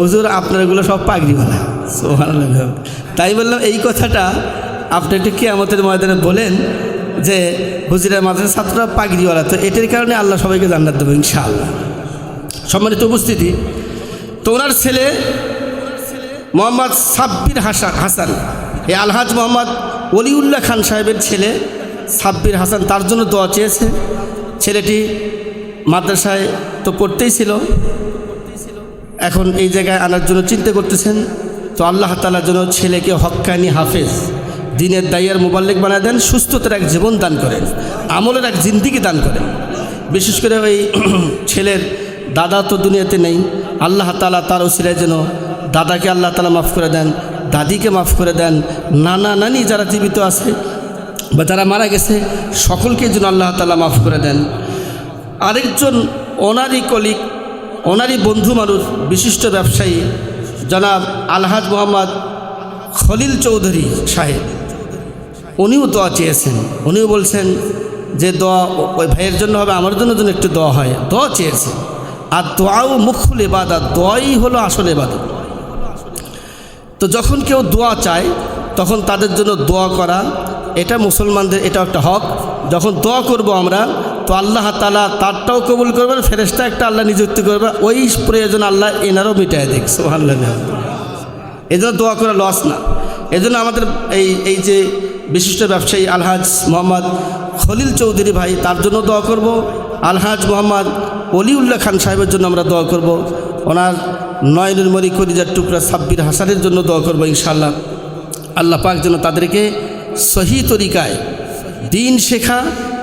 S2: হুজুর আপনার এগুলো সব পাগড়িওয়ালা। সুবহানাল্লাহ। তাই বললাম এই কথাটা আপনি একটু কিয়ামতের ময়দানে বলেন যে হুজুরের মাদ্রাসার ছাত্ররা পাগড়িওয়ালা, তো এটার কারণে আল্লাহ সবাইকে জান্নাত দেবো ইনশাআল্লাহ। সম্মানিত উপস্থিতি, তো ওনার ছেলে মোহাম্মদ সাব্বির হাসান, এই আলহাজ মোহাম্মদ ওলিউল্লাহ খান সাহেবের ছেলে সাব্বির হাসান, তার জন্য দোয়া চেয়েছে। ছেলেটি মাদ্রাসায় তো পড়তেই ছিল, এখন এই জায়গায় আনার জন্য চিন্তা করতেছেন। তো আল্লাহ তাআলার জন্য ছেলেকে হক্কানি হাফেজ, দিনের দাইয়ার মোবাল্লিক বানায় দেন, সুস্থতার এক জীবন দান করেন, আমলের এক জিন্দিগি দান করেন। বিশেষ করে ওই ছেলের দাদা তো দুনিয়াতে নেই, আল্লাহ তাআলা তার ওসিলায় যেন দাদাকে আল্লাহ তাআলা মাফ করে দেন, দাদিকে মাফ করে দেন, নানা নানি যারা জীবিত আছে বা যারা মারা গেছে সকলকে যেন আল্লাহ তাআলা মাফ করে দেন। আরেকজন ওনারই কলিগ, ওনারই বন্ধু মানুষ, বিশিষ্ট ব্যবসায়ী জনাব আলহাজ মোহাম্মদ খলিল চৌধুরী সাহেব, উনিও দোয়া চেয়েছেন। উনিও বলছেন যে দোয়া ওই ভাইয়ের জন্য হবে, আমার জন্য যেন একটু দোয়া হয়, দোয়া চেয়েছেন। আর দোয়াও মুখুল ইবাদত, দোয়াই হলো আসল ইবাদত। তো যখন কেউ দোয়া চায় তখন তাদের জন্য দোয়া করা, এটা মুসলমানদের এটা একটা হক। যখন দোয়া করব আমরা, তো আল্লাহ তাআলা তারটাও কবুল করবেন, ফেরেশতা একটা আল্লাহ নিযুক্তি করবে, ওই প্রয়োজন আল্লাহ এনারও মিটায় দেখ। সুবহানাল্লাহ। এই জন্য দোয়া করা লস না। এই জন্য আমাদের এই যে বিশিষ্ট ব্যবসায়ী আলহাজ মোহাম্মদ খলিল চৌধুরী ভাই, তার জন্য দোয়া করব। আলহাজ মোহাম্মদ ওলিউল্লাহ খান সাহেবের জন্য আমরা দোয়া করব। ওনার নয়নুল মরি কলিজার টুকরা সাব্বির হাসানের জন্য দোয়া করব ইনশাআল্লাহ। আল্লাহ পাক যেন তাদেরকে সহি তরিকায় দিন শেখা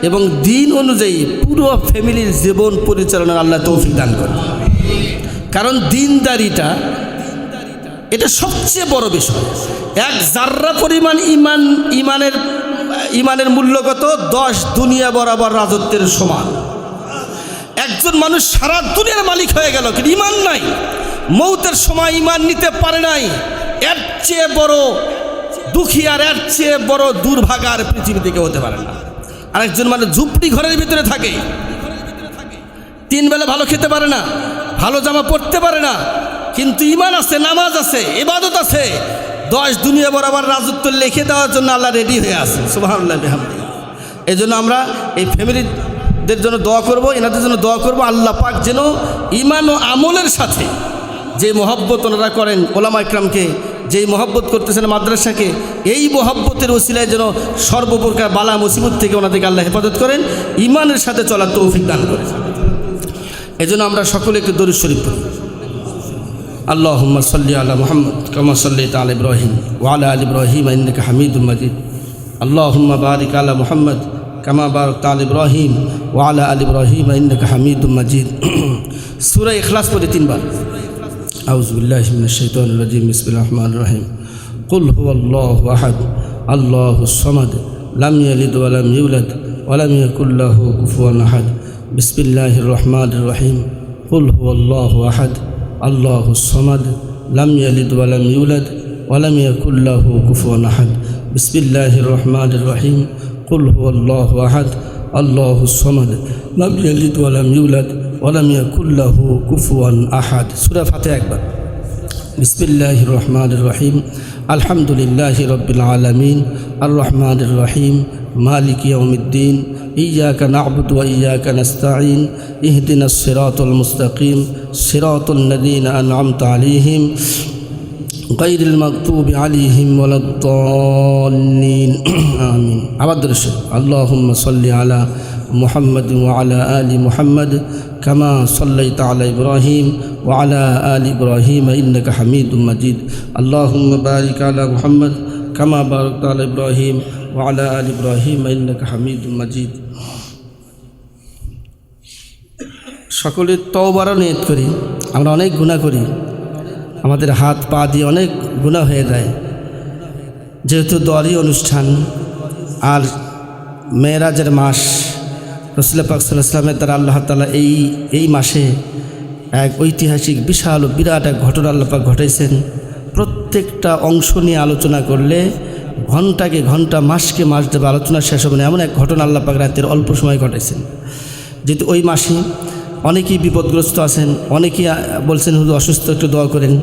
S2: এবং দিন অনুযায়ী পুরো ফ্যামিলির জীবন পরিচালনার আল্লাহ তৌফিক দান করে। কারণ দিনদারিটা এটা সবচেয়ে বড় বিষয়। এক জাররা পরিমাণ ইমানের মূল্য কত? 10 দুনিয়া বরাবর রাজত্বের সমান। একজন মানুষ সারা দুনিয়ার মালিক হয়ে গেল, কিন্তু ইমান নাই, মৌতের সময় ইমান নিতে পারে নাই, এর চেয়ে বড় দুঃখী আর এর চেয়ে বড় দুর্ভাগার পৃথিবী থেকে হতে পারে না। আরেকজন মানুষ ঝুপড়ি ঘরের ভিতরে থাকে, 3 বেলা ভালো খেতে পারে না, ভালো জামা পরতে পারে না, কিন্তু ইমান আছে, নামাজ আছে, ইবাদত আছে, 10 দুনিয়া বরাবর রাজত্ব লিখে দেওয়ার জন্য আল্লাহ রেডি হয়ে আছে। সুবহানাল্লাহ বিহামদিহি। এই জন্য আমরা এই ফ্যামিলিদের জন্য দোয়া করব, এনাদের জন্য দোয়া করব, আল্লাহ পাক যেন ইমান ও আমলের সাথে যে মহব্বত ওনারা করেন ওলামা ইকরামকে, যেই মহব্বত করতেছেন মাদ্রাসাকে, এই মহব্বতের ওসিলায় যেন সর্বপ্রকার বালা মুসিবত থেকে ওনাদেরকে আল্লাহ হেফাজত করেন, ইমানের সাথে চলার তৌফিক দান করেন। এই জন্য আমরা সকলে একটু দরুদ শরীফ পড়ি। আল্লাহুম্মা সাল্লি আলা মুহাম্মদ কামা সাল্লাইতা আলা ইব্রাহিম ওয়া আলা আলি ইব্রাহিম ইন্নাকা হামিদুম মাজিদ। আল্লাহুম্মা বারিক আলা মুহাম্মদ কামা বারাকতা আলা ইব্রাহিম ওয়া আলা আলি ইব্রাহিম ইন্নাকা হামিদুম মাজিদ। সূরা ইখলাস পড়ি 3 বার। আউযু বিল্লাহি মিনাশ শাইতানির রাজিম। বিসমিল্লাহির রহমানির রহিম। কুল হুয়াল্লাহু আহাদ আল্লাহুস সামাদ লাম ইয়ালিদ ওয়া লাম ইউলাদ ওয়া লাম ইয়াকুল লাহু কুফুয়ান আহাদ। বিসমিল্লাহির রহমানির রহিম। কুল হুয়াল্লাহু আহাদ আল্লাহুস সামাদ লাম ইয়ালিদ ওয়া লাম ইউলাদ ওয়া লাম ইয়াকুল লাহু কুফুয়ান আহাদ। বিসমিল্লাহির রহমানির রহিম। কুল হুয়াল্লাহু আহাদ আল্লাহুস সামাদ লাম ইয়ালিদ ওয়া লাম ইউলাদ ওয়া লাম ইয়াকুল লাহু কুফুয়ান আহাদ। সূরা ফাতিহা একবার। বিসমিল্লাহির রহমানির রহিম। আলহামদুলিল্লাহি রাব্বিল আলামিন আর রহমানির রহিম মালিকি ইয়াউমিদ্দিন ইয়্যাকা না'বুদু ওয়া ইয়্যাকা নাস্তাঈন ইহদিনাস সিরাতাল মুস্তাকিম সিরাতাল লাযীনা আন'আমতা আলাইহিম গায়রিল মাগদুবি আলাইহিম ওয়ালাদ-দাল্লিন আমিন। আবার দরুদ। আল্লাহুম্মা সাল্লি আলা মুহাম্মাদ ওয়া আলা আলি মুহাম্মাদ কামা সাল্লাইতা আলা ইব্রাহিম ওয়া আলা আলি ইব্রাহিম ইন্নাকা হামিদুম মাজিদ। আল্লাহুম্মা বারিক আলা মুহাম্মাদ কামা বারাকতা আলা ইব্রাহিম ওয়া আলা আলি ইব্রাহিম ইন্নাকা হামিদুম মাজিদ। সকলে তওবার নিয়ত করি। আমরা অনেক গুনাহ করি, আমাদের হাত পা দিয়ে অনেক গুনাহ হয়ে যায়। যেহেতু দোয়ারি অনুষ্ঠান আর মেরাজের মাস, রাসূল পাক সাল্লাল্লাহু আলাইহি ওয়াসাল্লামের দ্বারা আল্লাহ তাআলা এই মাসে এক ঐতিহাসিক বিশাল ও বিরাট এক ঘটনা আল্লাহ পাক ঘটাইছেন। প্রত্যেকটা অংশ নিয়ে আলোচনা করলে ঘন্টাকে ঘন্টা, মাসকে মাস দেবে, আলোচনা শেষ হবে না, এমন এক ঘটনা আল্লাহ পাক রাতের অল্প সময় ঘটাইছেন। যেহেতু ওই মাসে অনেকেই বিপদগ্রস্ত আছেন, অনেকেই বলছেন হুজুর অসুস্থ, একটু দোয়া করেন,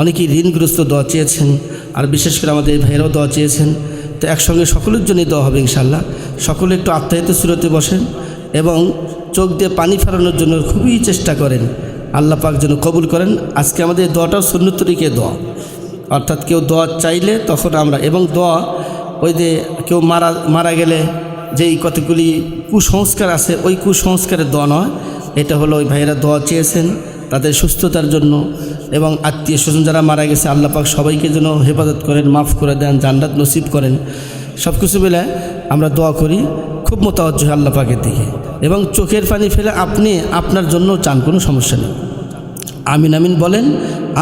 S2: অনেকেই ঋণগ্রস্ত দোয়া চেয়েছেন, আর বিশেষ করে আমাদের এই ভাইয়েরাও দোয়া চেয়েছেন। তো একসঙ্গে সকলের জন্যই দোয়া হবে ইনশাআল্লাহ। সকলে একটু আত্মাহিত সুরতে বসেন এবং চোখ দিয়ে পানি ফেরানোর জন্য খুবই চেষ্টা করেন, আল্লাহ পাক যেন কবুল করেন। আজকে আমাদের দোয়াটাও সুন্নত তরিকে দোয়া, অর্থাৎ কেউ দোয়া চাইলে তখন আমরা, এবং দোয়া ওই যে কেউ মারা গেলে যেই কতগুলি কুসংস্কার আছে ওই কুসংস্কারের দোয়া নয়, এটা হলো ওই ভাইয়েরা দোয়া চেয়েছেন তাদের সুস্থতার জন্য, এবং আত্মীয় স্বজন যারা মারা গেছে আল্লাহ পাক সবাইকে যেন হেফাজত করেন, মাফ করে দেন, জান্নাত নসিব করেন। সব কিছু মিলে আমরা দোয়া করি খুব মোতাওয়াজ্জহ আল্লাহ পাকের দিকে, এবং চোখের পানি ফেলে আপনি আপনার জন্য চান, কোনো সমস্যা নেই, আমিন আমিন বলেন।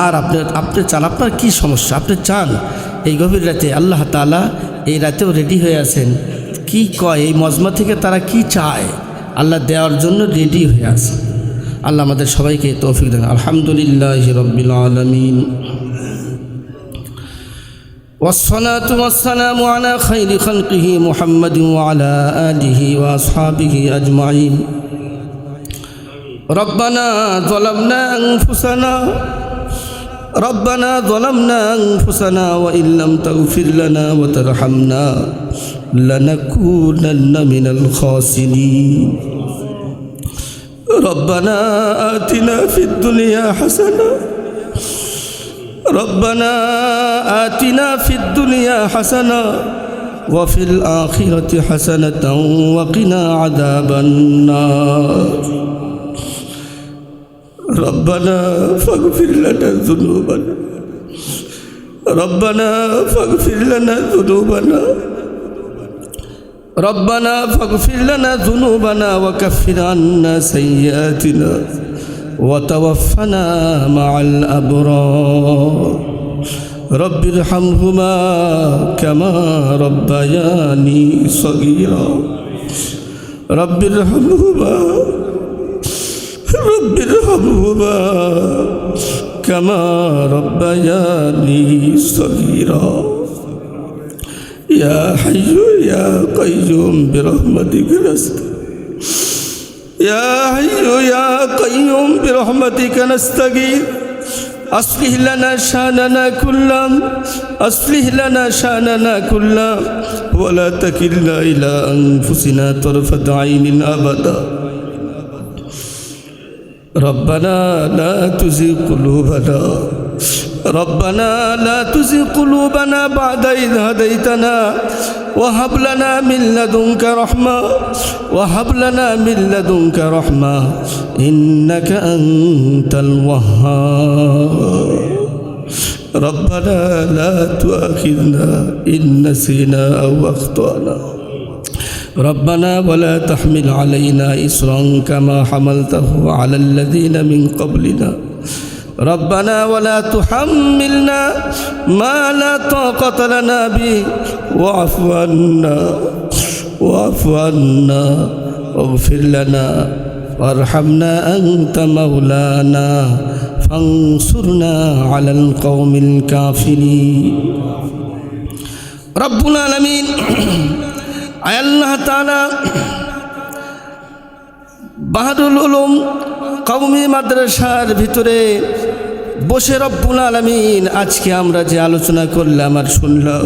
S2: আর আপনি চান, আপনার কি সমস্যা আপনি চান এই গভীর রাতে, আল্লাহ তাআলা এই রাতেও রেডি হয়ে আছেন। কি কয় এই মজমা থেকে তারা কি চায় আল্লাহ দেওয়ার জন্য রেডি হয়ে আছে। আল্লাহ আমাদের সবাইকে তৌফিক দেন। আলহামদুলিল্লাহি রাব্বিল আলামিন, والصلاة والسلام على خير خلقه محمد وعلى آله وأصحابه أجمعين. ربنا ظلمنا أنفسنا وإن لم تغفر لنا وترحمنا لنكونن من الخاسرين. ربنا آتنا في الدنيا حسنة وفي الآخرة حسنة وقنا عذاب النار. ربنا فاغفر لنا ذنوبنا وكفر عنا سيئاتنا وتوفنا مع الأبرار. رب ارحمهما كما ربياني صغيرا. رب ارحمهما كما ربياني صغيرا. يا حي يا قيوم برحمتك نستغيث. أصلح لنا شأننا كله ولا تكلنا إلى أنفسنا طرفة عين أبدا. ربنا لا تزغ قلوبنا بعد إذ هديتنا وهب لنا من لدنك رحمة إنك أنت الوهاب. ربنا لا تؤاخذنا إن نسينا أو أخطأنا. ربنا ولا تحمل علينا إصرا كما حملته على الذين من قبلنا. ربنا ولا تحملنا ما لا طاقة لنا به واعف عنا واغفر لنا وارحمنا أنت مولانا فانصرنا على القوم الكافرين. رب العالمين আল্লাহ তাআলা বাহাদুল উলুম কওমি মাদ্রাসার ভিতরে বসে রব্বুল আলামিন আজকে আমরা যে আলোচনা করলাম আর শুনলাম,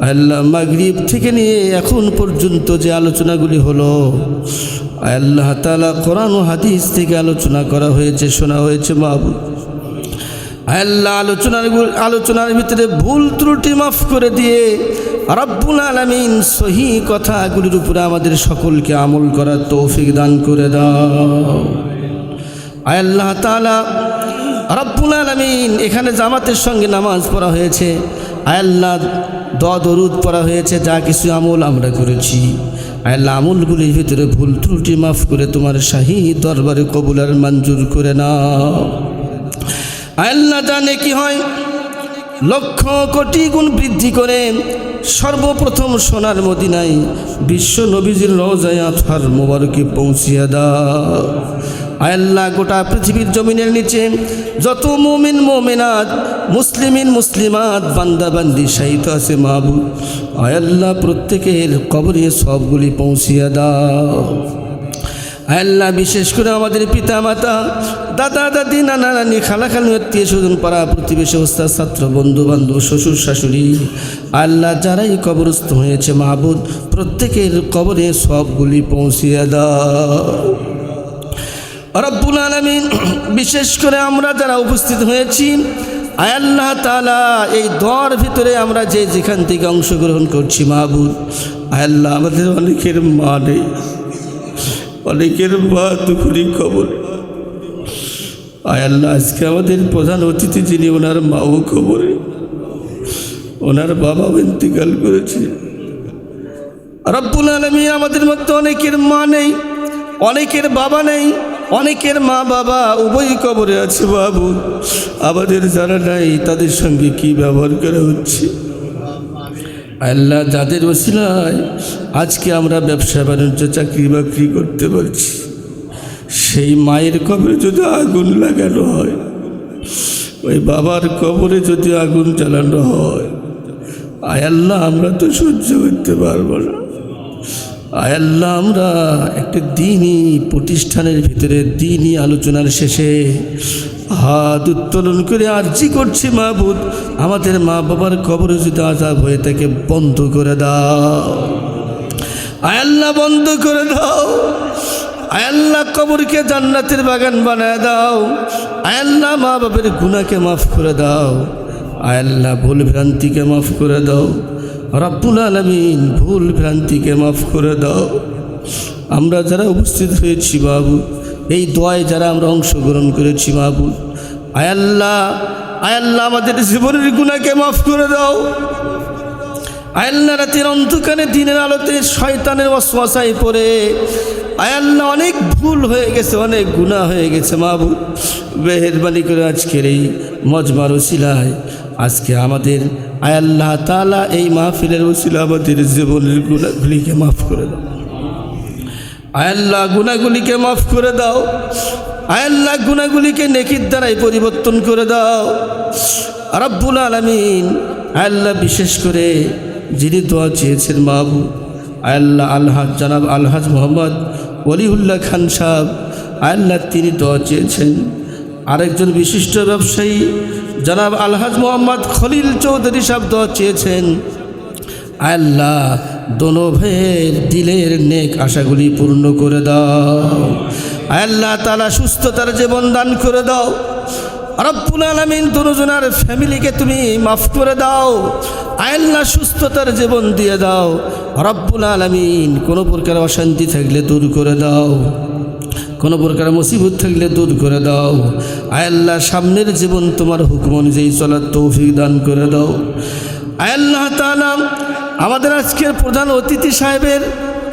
S2: আল্লাহ মাগরিব থেকে নিয়ে এখন পর্যন্ত যে আলোচনাগুলি হলো, আল্লাহ তাআলা কোরআন ও হাদিস থেকে আলোচনা করা হয়েছে, শোনা হয়েছে মাহবুব আল্লাহ, আলোচনার ভিতরে ভুল ত্রুটি মাফ করে দিয়ে রব্বুল আলামিন সহি কথাগুলির উপরে আমাদের সকলকে আমল করার তৌফিক দান করে দাও। আল্লাহ তাআলা রব্বুল আলামিন এখানে জামাতের সঙ্গে নামাজ পড়া হয়েছে, আল্লাহ দোয়া দরুদ পড়া হয়েছে, যা কিছু আমল আমরা করেছি আল্লাহ আমলগুলির ভিতরে ভুল ত্রুটি মাফ করে তোমার শাহী দরবারে কবুল আর মঞ্জুর করে নাও। আল্লাহ জানে কি হয়, লক্ষ কোটি গুণ বৃদ্ধি করে সর্বপ্রথম সোনার মদিনায় বিশ্ব নবীজির রওজায়ে আতহার মোবারকে পৌঁছিয়ে দাও। আয় আল্লাহ গোটা পৃথিবীর জমিনের নিচে যত মুমিন মুমিনাত মুসলিমিন মুসলিমাত বান্দা বান্দি শাহিদ আছে মাহবুব, আয় আল্লাহ প্রত্যেকের কবরে সবগুলি পৌঁছিয়ে দাও। আয় আল্লাহ বিশেষ করে আমাদের পিতা মাতা দাদা দাদি নানা নানি খালা খালু আত্মীয় স্বজন পাড়া প্রতিবেশী ওস্তাদ ছাত্র বন্ধু বান্ধব শ্বশুর শাশুড়ি আল্লাহ যারাই কবরস্থ হয়েছে মাহবুব প্রত্যেকের কবরে সবগুলি পৌঁছিয়ে দাও রব্বুল আলামিন। বিশেষ করে আমরা যারা উপস্থিত হয়েছি আয় আল্লাহ তাআলা এই দোয়ার ভিতরে আমরা যেখান থেকে অংশগ্রহণ করছি মাহবুব, আয় আল্লাহ আমাদের অনেকের মা নেই, অনেকের মা দুপুরি খবর। আয় আল্লাহ আজকে আমাদের প্রধান অতিথি যিনি ওনার মাও খবরে, ওনার বাবাও ইন্তেকাল করেছে। রব্বুল আলামিন আমাদের মধ্যে অনেকের মা নেই, অনেকের বাবা নেই, অনেকের মা বাবা উভয় কবরে আছে বাবু। আমাদের যারা নাই তাদের সঙ্গে কি ব্যবহার করা হচ্ছে আল্লাহ, যাদের ওসিলায় আজকে আমরা ব্যবসা বাণিজ্য চাকরি বাকরি করতে পারছি, সেই মায়ের কবরে যদি আগুন লাগানো হয়, ওই বাবার কবরে যদি আগুন জ্বালানো হয়, আয় আল্লাহ আমরা তো সহ্য করতে পারবো না। আয় আল্লাহ আমরা একটা দিনই প্রতিষ্ঠানের ভিতরে দিনই আলোচনার শেষে হাত উত্তোলন করে আরজি করছি মাহবুব, আমাদের মা বাবার কবরে যদি আযাব হয়ে থাকে বন্ধ করে দাও। আয় আল্লাহ বন্ধ করে দাও। আয় আল্লাহ কবরকে জান্নাতের বাগান বানায় দাও। আয় আল্লাহ মা বাবার গুনাহকে মাফ করে দাও। আয় আল্লাহ ভুল ভ্রান্তিকে মাফ করে দাও। রব্বুল আলামিন ভুল ভ্রান্তিকে মাফ করে দাও। আমরা যারা উপস্থিত হয়েছি বাবু, এই দোয়ায় যারা আমরা অংশগ্রহণ করেছি বাবু, আয় আল্লাহ আমাদের জীবনের গুনাহকে মাফ করে দাও। আয় আল্লাহ রাতের অন্ধকারে দিনের আলোতে শয়তানের ওয়াসওয়াসায় পড়ে আয় আল্লাহ অনেক ভুল হয়ে গেছে, অনেক গুনাহ হয়ে গেছে মাহবুব। মেহেরবানি করে আজকের এই মজমার ওসিলায় আজকে আমাদের আয় আল্লাহ তাআলা এই মাহফিলের ওসিলা আমাদের জীবনের গুনাহগুলিকে মাফ করে দাও। আয় আল্লাহ গুনাহগুলিকে মাফ করে দাও। আয় আল্লাহ গুনাহগুলিকে নেকির দ্বারাই পরিবর্তন করে দাও রব্বুল আলামিন। আয় আল্লাহ বিশেষ করে যিনি দোয়া চেয়েছেন মাহবুব, আয় আল্লাহ জনাব আলহাজ মোহাম্মদ ওলিউল্লাহ খান সাহেব, আয় আল্লাহ তিনি দোয়া চেয়েছেন। আরেকজন বিশিষ্ট ব্যবসায়ী জনাব আলহাজ মোহাম্মদ খলিল চৌধুরী সাহেব দোয়া চেয়েছেন। আয় আল্লাহ দোনো ভাইয়ের দিলের নেক আশাগুলি পূর্ণ করে দাও। আয় আল্লাহ তাআলা সুস্থতার জীবন দান করে দাও রব্বুল আলামিন। দুজনের ফ্যামিলিকে তুমি মাফ করে দাও। আয় আল্লাহ সুস্থতার জীবন দিয়ে দাও রব্বুল আলামিন। কোনো প্রকার অশান্তি থাকলে দূর করে দাও, কোনো প্রকার মুসিবত থাকলে দূর করে দাও। আয় আল্লাহ সামনের জীবন তোমার হুকুম অনুযায়ী চলার তৌফিক দান করে দাও। আয় আল্লাহ তাআলা আমাদের আজকের প্রধান অতিথি সাহেবের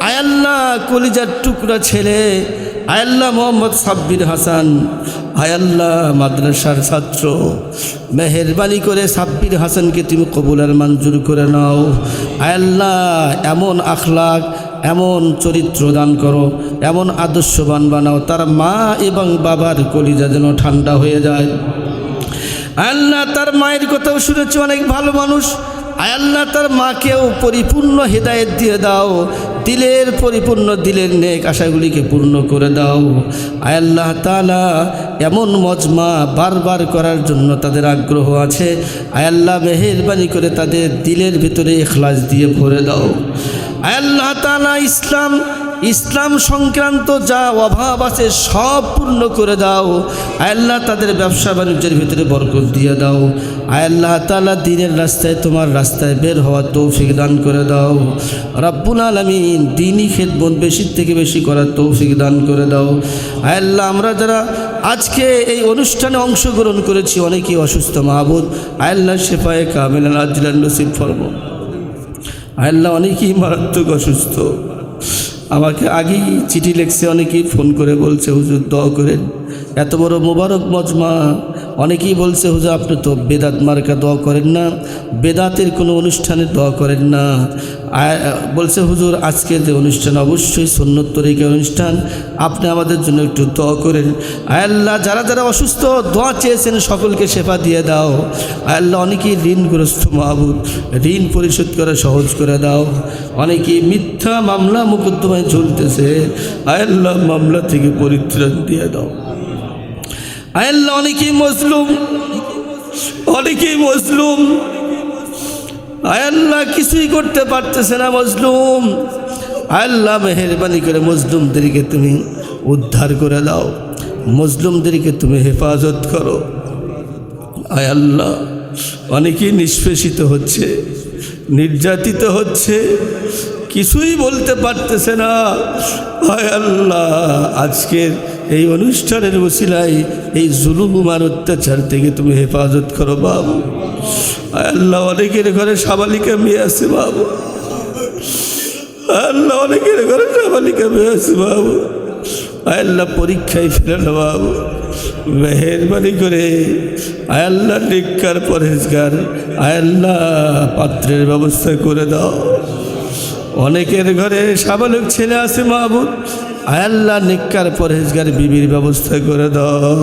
S2: আয় আল্লাহ কলিজার টুকরা ছেলে আয় আল্লাহ মোহাম্মদ সাব্বির হাসান, আয় আল্লাহ মাদ্রাসার ছাত্র, মেহেরবানি করে সাব্বির হাসানকে তুমি কবুল আর মঞ্জুর করে নাও। আয় আল্লাহ এমন আখলাক এমন চরিত্র দান করো, এমন আদর্শবান বানাও, তার মা এবং বাবার কলিজা যেন ঠান্ডা হয়ে যায়। আয় আল্লাহ তার মায়ের কথাও শুনেছি, অনেক ভালো মানুষ। আয় আল্লাহ তার মাকেও পরিপূর্ণ হেদায়েত দিয়ে দাও, দিলের পরিপূর্ণ দিলের নেক আশাগুলিকে পূর্ণ করে দাও। আয় আল্লাহ তাআলা এমন মজমা বারবার করার জন্য তাদের আগ্রহ আছে, আয় আল্লাহ মেহেরবানি করে তাদের দিলের ভিতরে ইখলাস দিয়ে ভরে দাও। আয় আল্লাহ তাআলা ইসলাম সংক্রান্ত যা অভাব আছে সব পূর্ণ করে দাও। আয় আল্লাহ তাদের ব্যবসা বাণিজ্যের ভিতরে বরকত দিয়ে দাও। আয় আল্লাহ তাআলা দ্বীনের রাস্তায় তোমার রাস্তায় বের হওয়ার তৌফিক দান করে দাও রব্বুল আলামিন। দ্বীনি খেদমত বেশি থেকে বেশি করার তৌফিক দান করে দাও। আয় আল্লাহ আমরা যারা আজকে এই অনুষ্ঠানে অংশগ্রহণ করেছি অনেকেই অসুস্থ মাহবুব, আয় আল্লাহ শেফায়ে কামিলান আজলান নসিব ফরমাও। আয় আল্লাহ অনেকেই মারাত্মক অসুস্থ, আমাকে আগেই চিঠি লিখছে, অনেকেই ফোন করে বলছে হুজুর দোয়া করেন। এত বড় মোবারক মজমা অনেকেই বলছে হুজুর আপনি তো বেদাত মার্কা দোয়া করেন না, বেদাতের কোনো অনুষ্ঠানে দোয়া করেন না। বলছে হুজুর আজকের যে অনুষ্ঠান অবশ্যই সুন্নত তরিকার অনুষ্ঠান, আপনি আমাদের জন্য একটু দোয়া করেন। আল্লাহ যারা যারা অসুস্থ দোয়া চেয়েছেন সকলকে শেফা দিয়ে দাও। আল্লাহ অনেকেই ঋণগ্রস্ত মাহবুব, ঋণ পরিশোধ করা সহজ করে দাও। অনেকেই মিথ্যা মামলা মোকদ্দমায় ঝুলতেছে, আল্লাহ মামলা থেকে পরিত্রাণ দিয়ে দাও। আল্লাহ অনেকেই মজলুম, অনেকেই মজলুম, আল্লাহ কিছুই করতে পারতেছে না, মজলুম। আল্লাহ মেহেরবানি করে মজলুমদেরকে তুমি উদ্ধার করে দাও, মজলুমদেরকে তুমি হেফাজত করো। আয় আল্লাহ অনেকেই নিষ্পেষিত হচ্ছে, নির্যাতিত হচ্ছে, কিছুই বলতে পারতেছে না। আয় আল্লাহ আজকের এই অনুষ্ঠানের ওসিলায় এই জুলুম আর অত্যাচার থেকে তুমি হেফাজত করো বাবু। আয় আল্লাহ অনেকের ঘরে সাবালিকা মেয়ে আছে বাবু, আল্লাহ অনেকের ঘরে সাবালিকা মেয়ে আছে বাবু। আয় আল্লাহ পরীক্ষায় ফেরানো বাবু, মেহেরবানি করে আয় আল্লাহ নিকার পরহেজগার আয় আল্লাহ পাত্রের ব্যবস্থা করে দাও। অনেকের ঘরে সাবালক ছেলে আছে মাহবুব, আয় আল্লাহ নিকার পরহেজগার বিবির ব্যবস্থা করে দাও।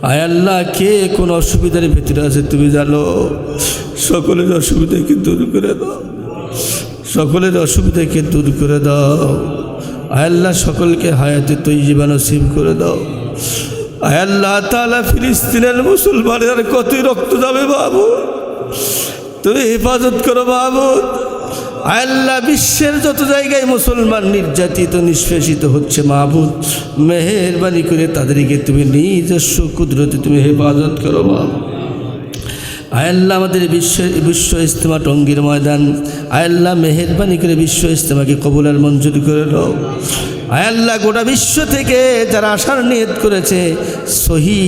S2: আয় আল্লাহ কে কোন অসুবিধার ভিতরে আছে তুমি জানো, সকলের অসুবিধাকে দূর করে দাও, সকলের অসুবিধাকে দূর করে দাও। আয় আল্লাহ সকলকে হায়াতে তৈয়বা নসিব করে দাও। আয় আল্লাহ তাআলা ফিলিস্তিনের মুসলমানের কতই রক্ত যাবে বাবু, তুমি হেফাজত করো বাবু। আয় আল্লাহ বিশ্বের যত জায়গায় মুসলমান নির্যাতিত নিষ্পেষিত হচ্ছে মাহবুব, মেহেরবানি করে তাদেরকে তুমি নিজস্ব কুদরতে তুমি হেফাজত করো বাবু। আয় আল্লাহ আমাদের বিশ্ব ইজতেমা টঙ্গীর ময়দান, আয় আল্লাহ মেহেরবানি করে বিশ্ব ইজতেমাকে কবুল আর মঞ্জুর করে দাও। আয় আল্লাহ গোটা বিশ্ব থেকে যারা আসার নিয়ত করেছে সহি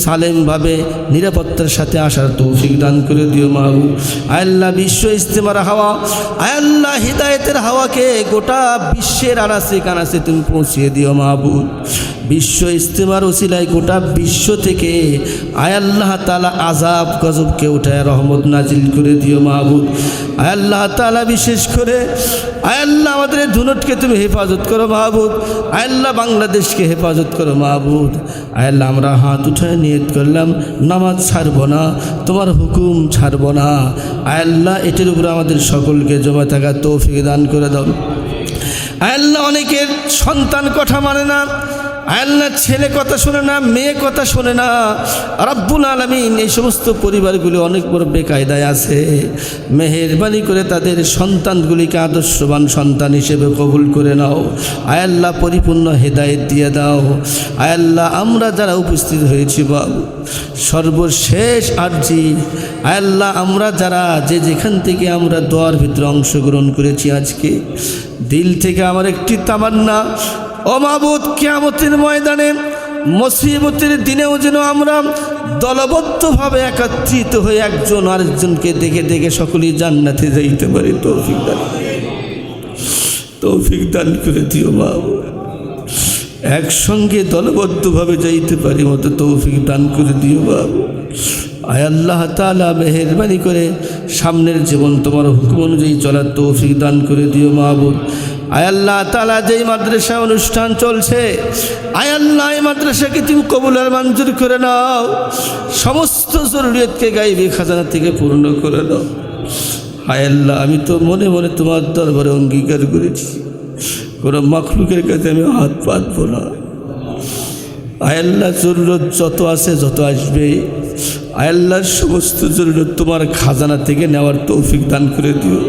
S2: সালেমভাবে নিরাপত্তার সাথে আসার তৌফিক দান করে দিও মাহবুব। আয় আল্লাহ বিশ্ব ইজতেমার হাওয়া, আয় আল্লাহ হিদায়েতের হাওয়াকে গোটা বিশ্বের আনাচে কানাচে তুমি পৌঁছিয়ে দিও মাহবুব। বিশ্ব ইজতেমার ওসিলায় গোটা বিশ্ব থেকে আয় আল্লাহ তাআলা আযাব গজবকে উঠায় রহমত নাজিল করে দিও মাহবুব। আয় আল্লাহ তাআলা বিশেষ করে আয় আল্লাহ আমাদের ধুনটকে তুমি হেফাজত করো মাহবুব। আয় আল্লাহ বাংলাদেশকে হেফাজত করো মাহবুব। আয় আল্লাহ আমরা হাত উঠায় নিয়ত করলাম নামাজ ছাড়ব না, তোমার হুকুম ছাড়ব না। আয় আল্লাহ এটির উপরে আমাদের সকলকে জমা থাকা তৌফিক দান করে দাও। আয় আল্লাহ অনেকের সন্তান কথা মানে না, আয় আল্লাহ ছেলে কথা শোনে না, মেয়ে কথা শোনে না। রব্বুল আলামিন এই সমস্ত পরিবারগুলি অনেক বড় বেকায়দায় আছে, মেহেরবানি করে তাদের সন্তানগুলিকে আদর্শবান সন্তান হিসেবে কবুল করে নাও। আয় আল্লাহ পরিপূর্ণ হেদায়েত দিয়ে দাও। আয় আল্লাহ আমরা যারা উপস্থিত হয়েছি বাবু সর্বশেষ আরজি, আয় আল্লাহ আমরা যারা যে যেখান থেকে আমরা দোয়ার ভিতরে অংশগ্রহণ করেছি আজকে দিল থেকে আমার একটি তামান্না, ও মাবুদ কিয়ামতের ময়দানে মুসিবতের দিনেও যেন আমরা দলবদ্ধভাবে একত্রিত হয়ে একজন আরেকজনকে দেখে দেখে সকলেই জান্নাতে যাইতে পারি। তৌফিক দান করে দিও মাবুদ, একসঙ্গে দলবদ্ধভাবে যাইতে পারি মতো তৌফিক দান করে দিও বাবু। আয় আল্লাহ তাআলা মেহেরবানি করে সামনের জীবন তোমার হুকুম অনুযায়ী চলার তৌফিক দান করে দিও মাহবুব। আয় আল্লাহ তাআলা যেই মাদ্রাসা অনুষ্ঠান চলছে, আয় আল্লাহ এই মাদ্রাসাকে তুমি কবুল আর মঞ্জুর করে নাও, সমস্ত জরুরিয়তকে গায়বী খাজানা থেকে পূর্ণ করে দাও। আয় আল্লাহ আমি তো মনে মনে তোমার দরবারে অঙ্গীকার করেছি কোনো মাখলুকের কাছে আমি হাত পাতব না। আয় আল্লাহ জরুরত যত আছে যত আসবে, আয় আল্লাহর সমস্ত জরুরত তোমার খাজানা থেকে নেওয়ার তৌফিক দান করে দিও।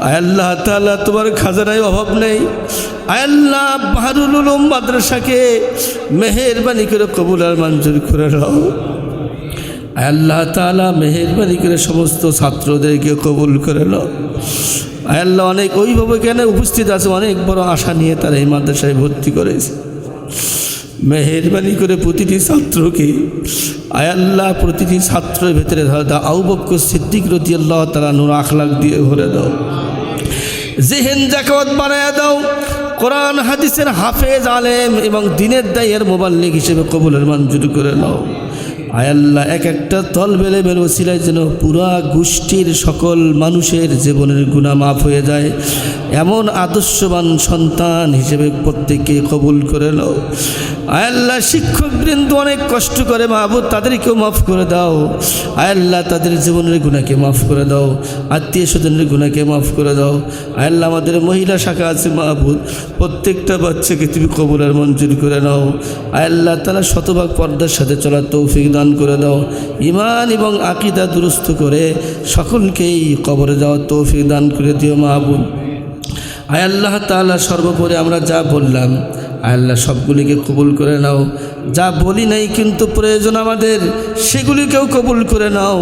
S2: আয় আল্লাহ তাআলা তোমার খাজানায় অভাব নেই। আয় আল্লাহ বাহরুল উলুম মাদ্রাসাকে মেহেরবানি করে কবুল আর মঞ্জুর করে নাও। আয় আল্লাহ তাআলা মেহেরবানি করে সমস্ত ছাত্রদেরকে কবুল করে নাও। আয় আল্লাহ অনেক অভিভাবক এখানে উপস্থিত আছে, অনেক বড় আশা নিয়ে তারা এই মাদ্রাসায় ভর্তি করেছে। মেহেরবানি করে প্রতিটি ছাত্রকে আয় আল্লাহ প্রতিটি ছাত্রের ভেতরে আবু বকর সিদ্দিক রাদিয়াল্লাহু তাআলা নূর আখলাক দিয়ে ভরে দাও, জেহেন জাকাত বানায়া দাও, কোরআন হাদিসের হাফেজ আলেম এবং দিনের দায়ের মোবাল্লিগ হিসেবে কবুলের মঞ্জুর করে নাও। আয় আল্লাহ, এক একটা তলবেলেমের ওসিলায় যেন পুরা গোষ্ঠীর সকল মানুষের জীবনের গুনাহ মাফ হয়ে যায়, এমন আদর্শবান সন্তান হিসেবে প্রত্যেককে কবুল করে নাও। আয় আল্লাহ, শিক্ষকবৃন্দ অনেক কষ্ট করে মাহবুব, তাদেরকেও মাফ করে দাও। আয় আল্লাহ, তাদের জীবনের গুনাহকে মাফ করে দাও, আত্মীয় স্বজনের গুনাহকে মাফ করে দাও। আয় আল্লাহ, আমাদের মহিলা শাখা আছে মাহবুব, প্রত্যেকটা বাচ্চাকে তুমি কবুলের মঞ্জুর করে নাও। আয় আল্লাহ, তারা শতভাগ পর্দার সাথে চলার তৌফিক দান করে দাও। ঈমান এবং আকীদা দুরুস্ত করে সকলকেই কবরে যাওয়ার তৌফিক দান করে দিও মাহবুব। আয় আল্লাহ তাআলা, সর্বোপরি আমরা যা বললাম আয় আল্লাহ সবগুলিকে কবুল করে নাও। যা বলি নাই কিন্তু প্রয়োজন আমাদের, সেগুলিকেও কবুল করে নাও।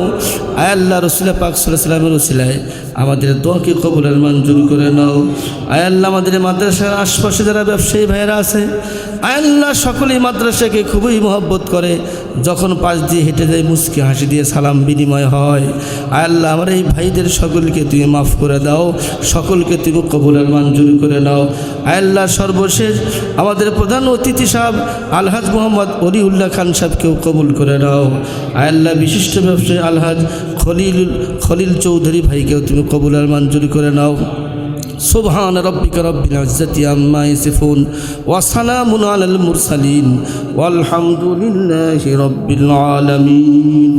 S2: আয় আল্লাহ, রাসূল পাক সাল্লাল্লাহু আলাইহি ওয়াসাল্লামের ওসিলায় আমাদের দোয়াকে কবুলের মঞ্জুর করে নাও। আয় আল্লাহ, আমাদের মাদ্রাসার আশপাশে যারা ব্যবসায়ী ভাইয়েরা আছে আয় আল্লাহ, সকলেই মাদ্রাসাকে খুবই মহব্বত করে, যখন পাশ দিয়ে হেঁটে যায় মুচকি হাসি দিয়ে সালাম বিনিময় হয়। আয় আল্লাহ, আমার এই ভাইদের সকলকে তুমি মাফ করে দাও, সকলকে তুমি কবুলের মঞ্জুর করে নাও। আয় আল্লাহ, সর্বশেষ আমাদের প্রধান অতিথি সাহেব আলহাজ মোহাম্মদ অলিউল্লাহ খান সাহেবকেও কবুল করে নাও। আয় আল্লাহ, বিশিষ্ট ব্যবসায়ী আলহাজ খলিল চৌধুরী ভাইকেও তুমি কবুলের মঞ্জুর করে নাও। সুবহান রাব্বিকা রাব্বিল ইজ্জাতি আম্মা ইয়াসিফুন ওয়া সালামুন আলাল মুরসালিন ওয়ালহামদুলিল্লাহি রাব্বিল আলামিন।